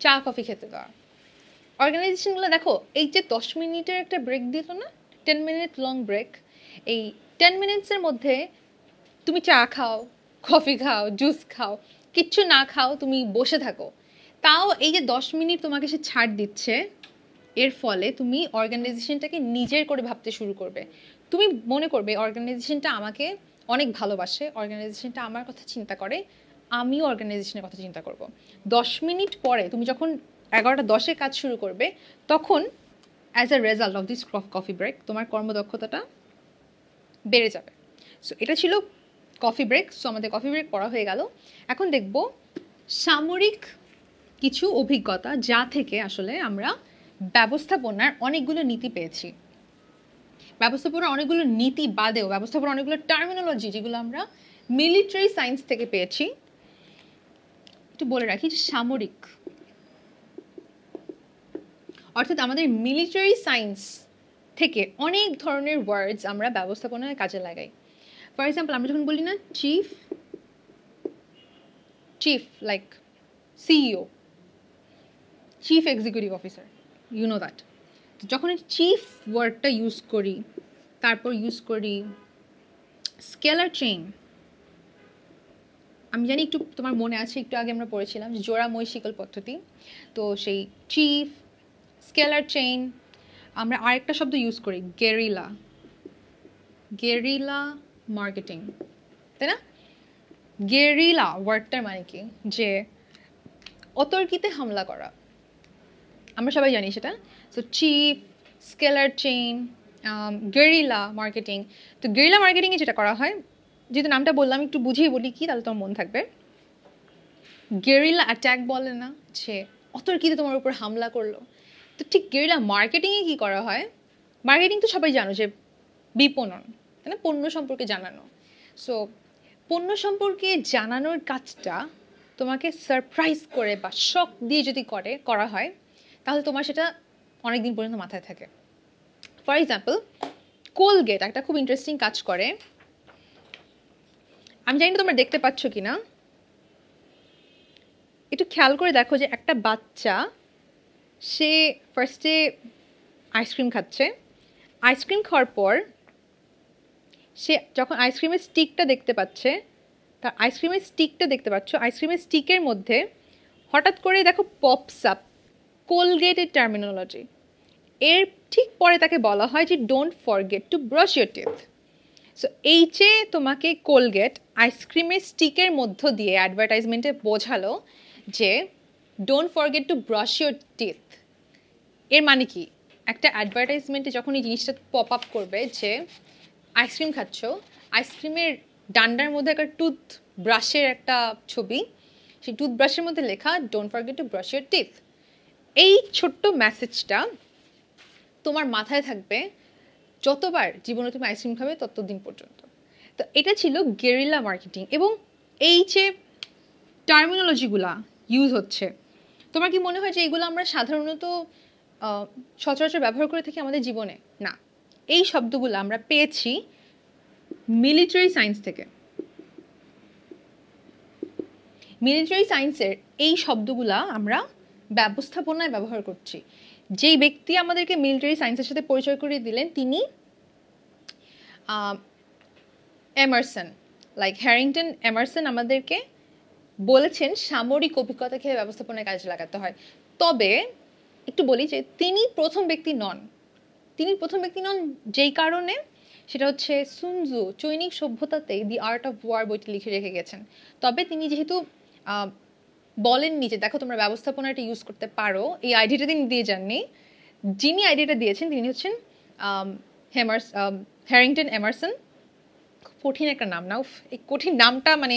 চা কফি খেতে দেওয়া। অর্গানাইজেশনগুলো দেখো এই যে 10 মিনিটের একটা ব্রেক দিল না, 10 মিনিট লং ব্রেক, এই 10 মিনিটসের মধ্যে তুমি চা খাও, কফি খাও, জুস খাও, কিচ্ছু না খাও, তুমি বসে থাকো, তাও এই যে 10 মিনিট তোমাকে সে ছাড় দিচ্ছে, এর ফলে তুমি অর্গানাইজেশনটাকে নিজের করে ভাবতে শুরু করবে। তুমি মনে করবে অর্গানাইজেশনটা আমাকে অনেক ভালোবাসে, অর্গানাইজেশনটা আমার কথা চিন্তা করে, আমিও অর্গানাইজেশনের কথা চিন্তা করব। 10 মিনিট পরে তুমি যখন 11:10 কাজ শুরু করবে, তখন as a result of this coffee break তোমার কর্মদক্ষতাটা বেড়ে যাবে। সো এটা ছিল কফি ব্রেক। সো আমাদের কফি ব্রেক পড়া হয়ে গেল। এখন দেখব সামরিক কিছু অভিজ্ঞতা, যা থেকে আসলে আমরা ব্যবস্থাপনার অনেকগুলো নীতি পেয়েছি। ব্যবস্থাপনার অনেকগুলো নীতি বাদেও ব্যবস্থাপনার অনেকগুলো টার্মিনোলজি যেগুলো আমরা মিলিটারি সায়েন্স থেকে পেয়েছি। একটু বলে রাখি যে সামরিক অর্থাৎ আমাদের মিলিটারি সায়েন্স থেকে অনেক ধরনের ওয়ার্ডস আমরা ব্যবস্থাপনার কাজে লাগাই। ফর এক্সাম্পল আমরা যখন বলি না chief like CEO, chief executive officer, you know that. যখন চিফ ওয়ার্ডটা ইউজ করি, তারপর ইউজ করি স্কেলার চেইন। আমি জানি একটু তোমার মনে আছে, একটু আগে আমরা পড়েছিলাম যে জোড়া মই শিকল পদ্ধতি। তো সেই চিফ, স্কেলার চেইন, আমরা আরেকটা শব্দ ইউজ করি গেরিলা মার্কেটিং, তাই না? গেরিলা ওয়ার্ডটার মানে কি? যে অতর্কিতে হামলা করা, আমরা সবাই জানি সেটা। So chief, scalar chain, guerrilla marketing. তো গেরিলা মার্কেটিংয়ে যেটা করা হয়, যেহেতু নামটা বললাম একটু বুঝিয়ে বলি কি, তাহলে তোমার মন থাকবে। গেরিলা অ্যাট্যাক বলে না, যে অতর্কিতে তোমার উপর হামলা করলো, তো ঠিক গেরিলা মার্কেটিংয়ে কি করা হয়? মার্কেটিং তো সবাই জানো যে বিপণন, তাই না? পণ্য সম্পর্কে জানানো। সো পণ্য সম্পর্কে জানানোর কাজটা তোমাকে সারপ্রাইজ করে বা শক দিয়ে যদি করা হয় তাহলে তোমার সেটা অনেক দিন পর্যন্ত মাথায় থাকে। ফর এক্সাম্পল, কোলগেট একটা খুব ইন্টারেস্টিং কাজ করে। আমি জানি না তোমরা দেখতে পাচ্ছ কি না, একটু খেয়াল করে দেখো যে একটা বাচ্চা সে ফার্স্টে আইসক্রিম খাচ্ছে। আইসক্রিম খাওয়ার পর সে যখন আইসক্রিমের স্টিকটা দেখতে পাচ্ছে, তার আইসক্রিমের স্টিকের মধ্যে হঠাৎ করে দেখো পপস আপ কোলগেটের টার্মিনোলজি। এর ঠিক পরে তাকে বলা হয় যে don't forget to brush your teeth. So এই যে তোমাকে কোলগেট আইসক্রিমের স্টিকের মধ্য দিয়ে অ্যাডভার্টাইজমেন্টে বোঝালো যে don't forget to brush your teeth. এর মানে কি, একটা অ্যাডভার্টাইজমেন্টে যখন এই জিনিসটা পপ আপ করবে যে আইসক্রিম খাচ্ছ, আইসক্রিমের ডান্ডার মধ্যে একটা টুথ ব্রাশের একটা ছবি, সেই টুথব্রাশের মধ্যে লেখা don't forget to brush your teeth. এই ছোট্ট মেসেজটা তোমার মাথায় থাকবে যতবার জীবনে তুমি আইসক্রিম খাবে ততদিন পর্যন্ত। তো এটা ছিল গেরিলা মার্কেটিং। এবং এই যে টার্মিনোলজিগুলা ইউজ হচ্ছে, তোমার কি মনে হয় যে এগুলো আমরা সাধারণত সচরাচর ব্যবহার করে থাকি আমাদের জীবনে? না, এই শব্দগুলো আমরা পেয়েছি মিলিটারি সায়েন্স থেকে। মিলিটারি সায়েন্সের এই শব্দগুলা আমরা ব্যবস্থাপনায় ব্যবহার করছি। যেই ব্যক্তি আমাদেরকে মিলিটারি সায়েন্সের সাথে পরিচয় করিয়ে দিলেন তিনি এমারসন, হ্যারিংটন এমারসন আমাদেরকে বলেছেন সামরিক অভিজ্ঞতাকে ব্যবস্থাপনায় কাজে লাগাতে হয়। তবে একটু বলি যে তিনি প্রথম ব্যক্তি নন। যেই কারণে সেটা হচ্ছে সুনজু চৈনিক সভ্যতাতেই দি আর্ট অফ ওয়ার বইটি লিখে রেখে গেছেন। তবে তিনি যেহেতু বলেননি যে দেখো তোমরা ব্যবস্থাপনাটা ইউজ করতে পারো, এই আইডিয়াটা তিনি দিয়ে যাননি। যিনি আইডিয়াটা দিয়েছেন তিনি হচ্ছেন হ্যারিংটন এমারসন। খুব কঠিন একটা নাম না, এই কঠিন নামটা মানে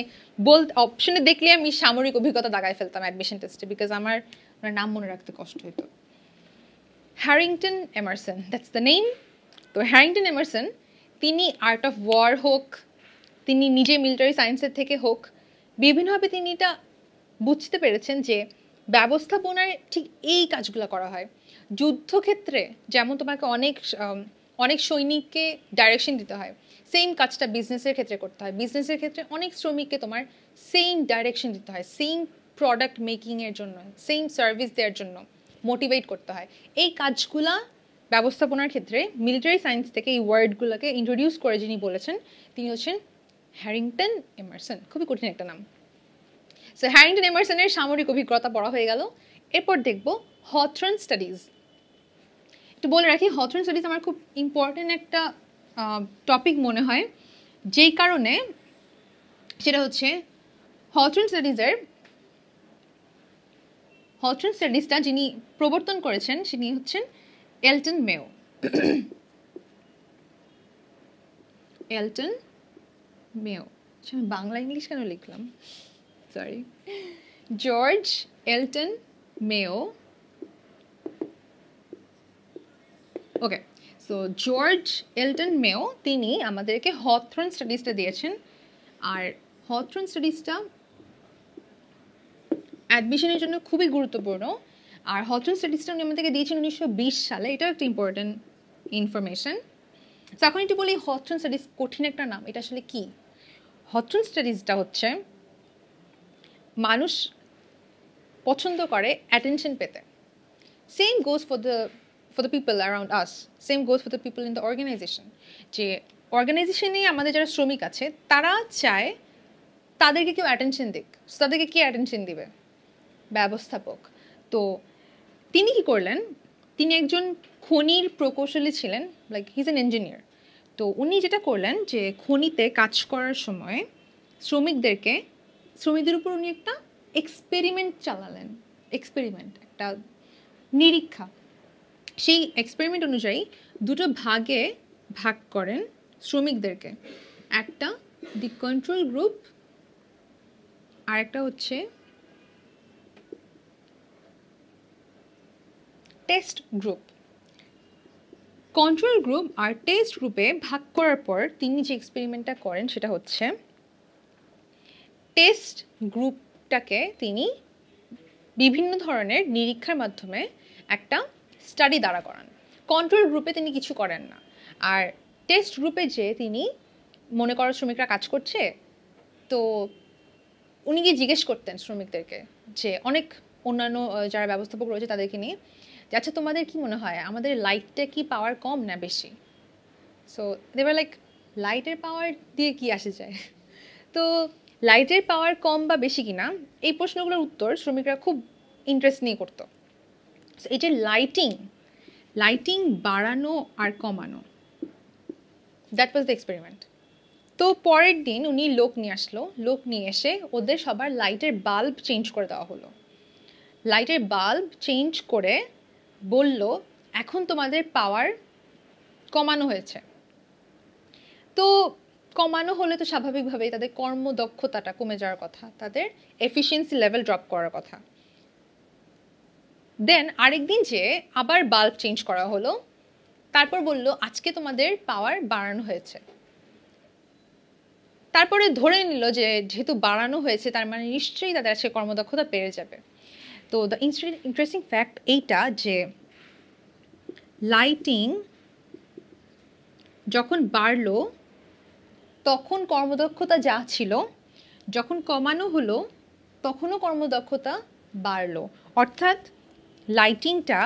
অপশনে দেখলে আমি সামরিক অভিজ্ঞতা দাগায় ফেলতাম অ্যাডমিশন টেস্টে, বিকজ আমার নাম মনে রাখতে কষ্ট হতো। Harrington Emerson, that's the name. তো হ্যারিংটন এমারসন তিনি আর্ট অফ ওয়ার হোক, তিনি নিজে মিলিটারি সায়েন্সের থেকে হোক, বিভিন্নভাবে তিনি এটা বুঝতে পেরেছেন যে ব্যবস্থাপনায় ঠিক এই কাজগুলো করা হয়। যুদ্ধক্ষেত্রে যেমন তোমাকে অনেক সৈনিককে ডাইরেকশন দিতে হয়, সেম কাজটা বিজনেসের ক্ষেত্রে করতে হয়। বিজনেসের ক্ষেত্রে অনেক শ্রমিককে তোমার সেম ডাইরেকশন দিতে হয়, সেম প্রোডাক্ট মেকিংয়ের জন্য, সেম সার্ভিস দেওয়ার জন্য মোটিভেট করতে হয়। এই কাজগুলা ব্যবস্থাপনার ক্ষেত্রে মিলিটারি সায়েন্স থেকে এই ওয়ার্ডগুলোকে ইন্ট্রোডিউস করে যিনি বলেছেন তিনি হচ্ছেন হ্যারিংটন এমারসন। খুবই কঠিন একটা নাম। সো হ্যারিংটন এমারসনের সামরিক অভিজ্ঞতা পড়া হয়ে গেল। এরপর দেখব হথর্ন স্টাডিজ। একটু বলে রাখি, হথর্ন স্টাডিজ আমার খুব ইম্পর্টেন্ট একটা টপিক মনে হয়, যেই কারণে সেটা হচ্ছে হথর্ন স্টাডিজটা যিনি প্রবর্তন করেছেন তিনি হচ্ছেন এলটন মেও। এলটন মেও, আমি বাংলা ইংলিশ কেন লিখলাম, সরি, জর্জ এলটন মেও। ওকে, সো জর্জ এলটন মেও তিনি আমাদেরকে হথর্ন স্টাডিজটা দিয়েছেন। আর হথর্ন স্টাডিজটা অ্যাডমিশনের জন্য খুবই গুরুত্বপূর্ণ। আর হথর্ন স্টাডিজটা উনি আমাদেরকে দিয়েছেন 1920 সালে। এটাও একটা ইম্পর্টেন্ট ইনফরমেশন। তো এখন একটু বলি হথর্ন স্টাডিজ কঠিন একটা নাম, এটা আসলে কি? হথর্ন স্টাডিজটা হচ্ছে মানুষ পছন্দ করে অ্যাটেনশন পেতে। Same goes for the people around us, same goes for the people in the organization. যে অর্গানাইজেশনে আমাদের যারা শ্রমিক আছে তারা চায় তাদেরকে কেউ অ্যাটেনশন দিক। তাদেরকে কে অ্যাটেনশন দিবে? ব্যবস্থাপক। তো তিনি কি করলেন, তিনি একজন খনির প্রকৌশলী ছিলেন, হি ইজ অ্যান ইঞ্জিনিয়ার। তো উনি যেটা করলেন যে খনিতে কাজ করার সময় শ্রমিকদের উপর উনি একটা এক্সপেরিমেন্ট চালালেন। একটা নিরীক্ষা। সেই এক্সপেরিমেন্ট অনুযায়ী দুটো ভাগে ভাগ করেন শ্রমিকদেরকে। একটা দি কন্ট্রোল গ্রুপ, আর একটা হচ্ছে টেস্ট গ্রুপ। কন্ট্রোল গ্রুপ আর টেস্ট গ্রুপে ভাগ করার পর তিনি যে এক্সপেরিমেন্টটা করেন সেটা হচ্ছে টেস্ট গ্রুপটাকে তিনি বিভিন্ন ধরনের নিরীক্ষার মাধ্যমে একটা স্টাডি দাঁড়া করান। কন্ট্রোল গ্রুপে তিনি কিছু করেন না। আর টেস্ট গ্রুপে যে তিনি মনে করো শ্রমিকরা কাজ করছে, তো উনি গিয়ে জিজ্ঞেস করতেন শ্রমিকদেরকে, যে অনেক অন্যান্য যারা ব্যবস্থাপক রয়েছে তাদেরকে নিয়ে, যে আচ্ছা তোমাদের কি মনে হয় আমাদের লাইটটা কি পাওয়ার কম না বেশি? সো দেবার লাইক লাইটের পাওয়ার দিয়ে কি আসে যায়? তো লাইটের পাওয়ার কম বা বেশি কিনা এই প্রশ্নগুলোর উত্তর শ্রমিকরা খুব ইন্টারেস্ট নিয়ে করতো। এই যে লাইটিং বাড়ানো আর কমানো, দ্যাট ওয়াজ দ্য এক্সপেরিমেন্ট। তো পরের দিন উনি লোক নিয়ে এসে ওদের সবার লাইটের বাল্ব চেঞ্জ করে দেওয়া হলো। লাইটের বাল্ব চেঞ্জ করে বলল এখন তোমাদের পাওয়ার কমানো হয়েছে। তো কমানো হলে তো স্বাভাবিকভাবেই তাদের কর্মদক্ষতাটা কমে যাওয়ার কথা, তাদের এফিসিয়েন্সি লেভেল ড্রপ করার কথা। দেন আরেকদিন যে আবার বাল্ব চেঞ্জ করা হলো, তারপর বলল আজকে তোমাদের পাওয়ার বাড়ানো হয়েছে। তারপরে ধরে নিল যে যেহেতু বাড়ানো হয়েছে তার মানে নিশ্চয়ই তাদের আজকে কর্মদক্ষতা বেড়ে যাবে। তো দ্য ইন্টারেস্টিং ফ্যাক্ট এইটা যে লাইটিং যখন বাড়লো তখন কর্মদক্ষতা যা ছিল, যখন কমানো হলো তখনও কর্মদক্ষতা বাড়লো। অর্থাৎ লাইটিংটা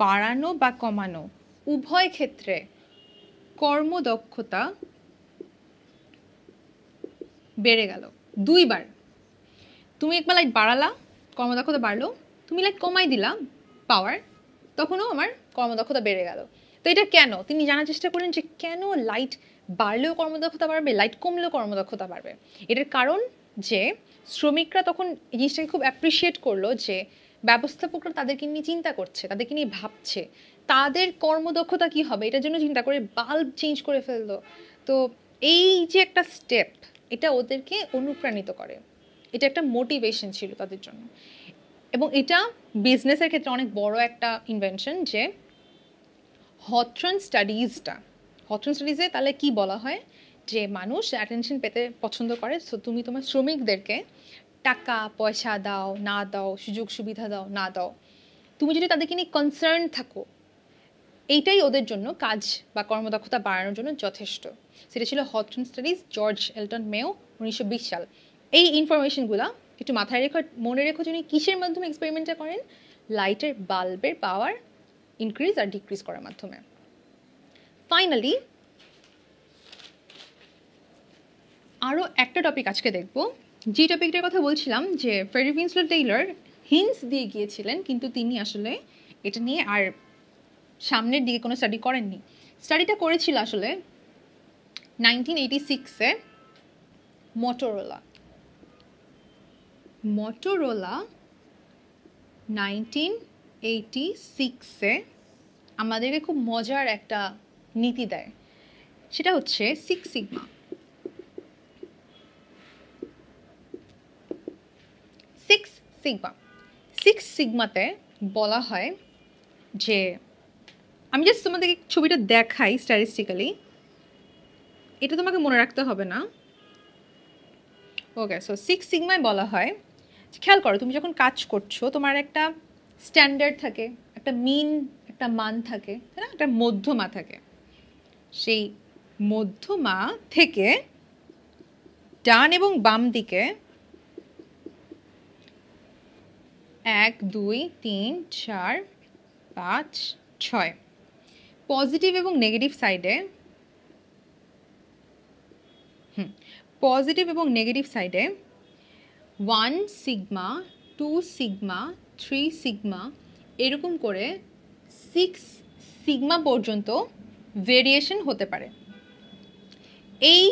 বাড়ানো বা কমানো উভয় ক্ষেত্রে কর্মদক্ষতা বেড়ে গেল দুইবার। তুমি একবার লাইট বাড়ালা, কর্মদক্ষতা বাড়লো, তুমি লাইট কমাই দিলা পাওয়ার, তখনও আমার কর্মদক্ষতা বেড়ে গেল। তো এটা কেন তিনি জানার চেষ্টা করেন যে কেন লাইট বাড়লেও কর্মদক্ষতা বাড়বে, লাইট কমলেও কর্মদক্ষতা বাড়বে। এটার কারণ যে শ্রমিকরা তখন এই জিনিসটাকে খুব অ্যাপ্রিসিয়েট করলো যে ব্যবস্থাপকরা তাদেরকে নিয়ে চিন্তা করছে, তাদেরকে নিয়ে ভাবছে, তাদের কর্মদক্ষতা কি হবে এটার জন্য চিন্তা করে বাল্ব চেঞ্জ করে ফেললো। তো এই যে একটা স্টেপ, এটা ওদেরকে অনুপ্রাণিত করে, এটা একটা মোটিভেশন ছিল তাদের জন্য। এবং এটা বিজনেসের ক্ষেত্রে অনেক বড় একটা ইনভেনশন, যে হথরন স্টাডিজে তাহলে কি বলা হয় যে মানুষ অ্যাটেনশন পেতে পছন্দ করে। সো তুমি তোমার শ্রমিকদেরকে টাকা পয়সা দাও না দাও, সুযোগ সুবিধা দাও না দাও, তুমি যদি তাদেরকে নিয়ে কনসার্ন থাকো, এইটাই ওদের জন্য কাজ বা কর্মদক্ষতা বাড়ানোর জন্য যথেষ্ট। সেটা ছিল হথরন স্টাডিজ, জর্জ এলটন মেও, 1920 সাল। এই ইনফরমেশনগুলো একটু মাথায় মনে রেখো যিনি কিসের মাধ্যমে এক্সপেরিমেন্টটা করেন, লাইটের বাল্বের পাওয়ার ইনক্রিজ আর ডিক্রিজ করার মাধ্যমে। ফাইনালি আরও একটা টপিক আজকে দেখব, যে টপিকটার কথা বলছিলাম যে ফ্রেডরিক উইনস্লো টেইলর হিন্টস দিয়ে গিয়েছিলেন, কিন্তু তিনি আসলে এটা নিয়ে আর সামনের দিকে কোনো স্টাডি করেননি। স্টাডিটা করেছিল আসলে 1986-এ মটোরোলা 1986-এ আমাদেরকে খুব মজার একটা নীতি দেয়, সেটা হচ্ছে 6 সিগমাতে বলা হয় যে, আমি জাস্ট তোমাদেরকে ছবিটা দেখাই স্ট্যাটিস্টিক্যালি, এটা তোমাকে মনে রাখতে হবে না। ওকে, সো 6 সিগমায় বলা হয়, খেয়াল করো তুমি যখন কাজ করছো তোমার একটা স্ট্যান্ডার্ড থাকে, একটা মিন একটা মান থাকে, তাই না, একটা মধ্যমা থাকে। সেই মধ্যমা থেকে ডান এবং বাম দিকে 1 2 3 4 5 6 পজিটিভ এবং নেগেটিভ সাইডে ওয়ান সিগমা, 2 সিগমা, 3 সিগমা, এরকম করে 6 সিগমা পর্যন্ত ভেরিয়েশন হতে পারে। এই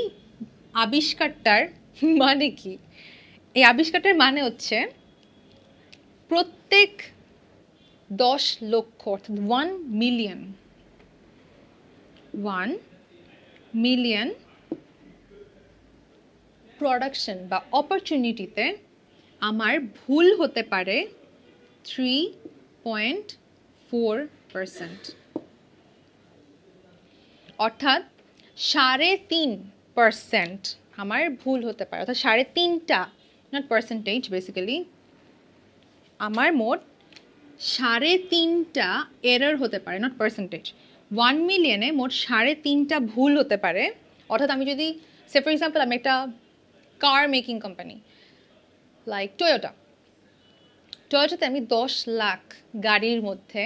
আবিষ্কারটার মানে কি? এই আবিষ্কারটার মানে হচ্ছে প্রত্যেক 10 লক্ষ অর্থাৎ 1 মিলিয়ন প্রোডাকশন বা অপরচুনিটিতে আমার ভুল হতে পারে 3.4%, অর্থাৎ 3.5% আমার ভুল হতে পারে, অর্থাৎ 3.5টা, নট পার্সেন্টেজ বেসিক্যালি, আমার মোট 3.5টা এরর হতে পারে, নট পার্সেন্টেজ। 1 মিলিয়নে মোট 3.5টা ভুল হতে পারে। অর্থাৎ আমি যদি সে ফর এক্সাম্পল আমি একটা কার মেকিং কোম্পানি লাইক টয়োটাতে আমি 10 লাখ গাড়ির মধ্যে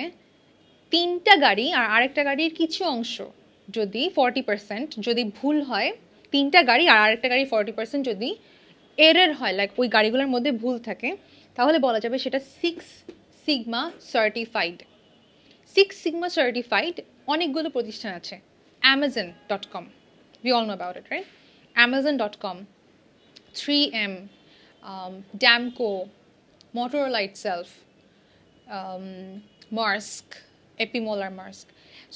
3টা গাড়ি আর আরেকটা গাড়ির কিছু অংশ যদি 40% যদি ভুল হয়, 3টা গাড়ি আর আরেকটা গাড়ি 40% যদি এরর হয়, লাইক ওই গাড়িগুলোর মধ্যে ভুল থাকে, তাহলে বলা যাবে সেটা 6 সিগমা সার্টিফাইড। 6 সিগমা সার্টিফাইড অনেকগুলো প্রতিষ্ঠান আছে। Amazon.com, we all know about it, right? Amazon.com, 3M, Damco, Motorola itself, Maersk, Epimolar Maersk.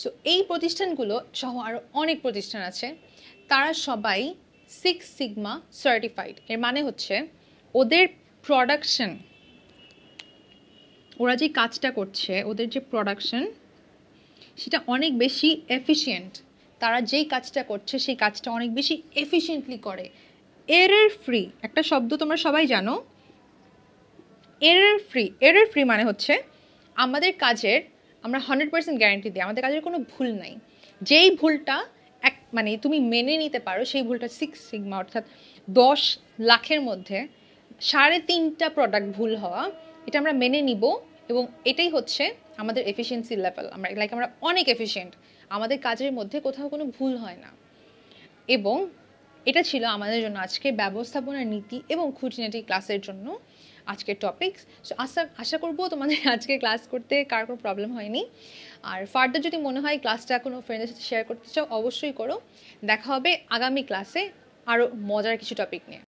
So এই প্রতিষ্ঠানগুলো সহ আরও অনেক প্রতিষ্ঠান আছে, তারা সবাই 6 সিগমা সার্টিফাইড। এর মানে হচ্ছে ওদের প্রোডাকশন, ওরা যে কাজটা করছে, ওদের যে প্রোডাকশন সেটা অনেক বেশি এফিশিয়েন্ট। তারা যেই কাজটা করছে সেই কাজটা অনেক বেশি এফিশিয়েন্টলি করে। এরর ফ্রি একটা শব্দ তোমরা সবাই জানো, এরর ফ্রি। এরর ফ্রি মানে হচ্ছে আমাদের কাজের আমরা 100% গ্যারান্টি দিই, আমাদের কাজের কোনো ভুল নাই। যেই ভুলটা মানে তুমি মেনে নিতে পারো, সেই ভুলটা 6 সিগমা, অর্থাৎ 10 লাখের মধ্যে 3.5টা প্রোডাক্ট ভুল হওয়া, এটা আমরা মেনে নিব। এবং এটাই হচ্ছে আমাদের এফিসিয়েন্সি লেভেল। আমরা অনেক এফিশিয়েন্ট, আমাদের কাজের মধ্যে কোথাও কোনো ভুল হয় না। এবং এটা ছিল আমাদের জন্য আজকে ব্যবস্থাপনার নীতি এবং খুঁটিনাটি ক্লাসের জন্য আজকের টপিকস। সো আশা করবো তোমাদের আজকে ক্লাস করতে কার কোনো প্রবলেম হয়নি। আর ফার্দার যদি মনে হয় ক্লাসটা কোনো ফ্রেন্ডের সাথে শেয়ার করতে চাও, অবশ্যই করো। দেখা হবে আগামী ক্লাসে আরও মজার কিছু টপিক নিয়ে।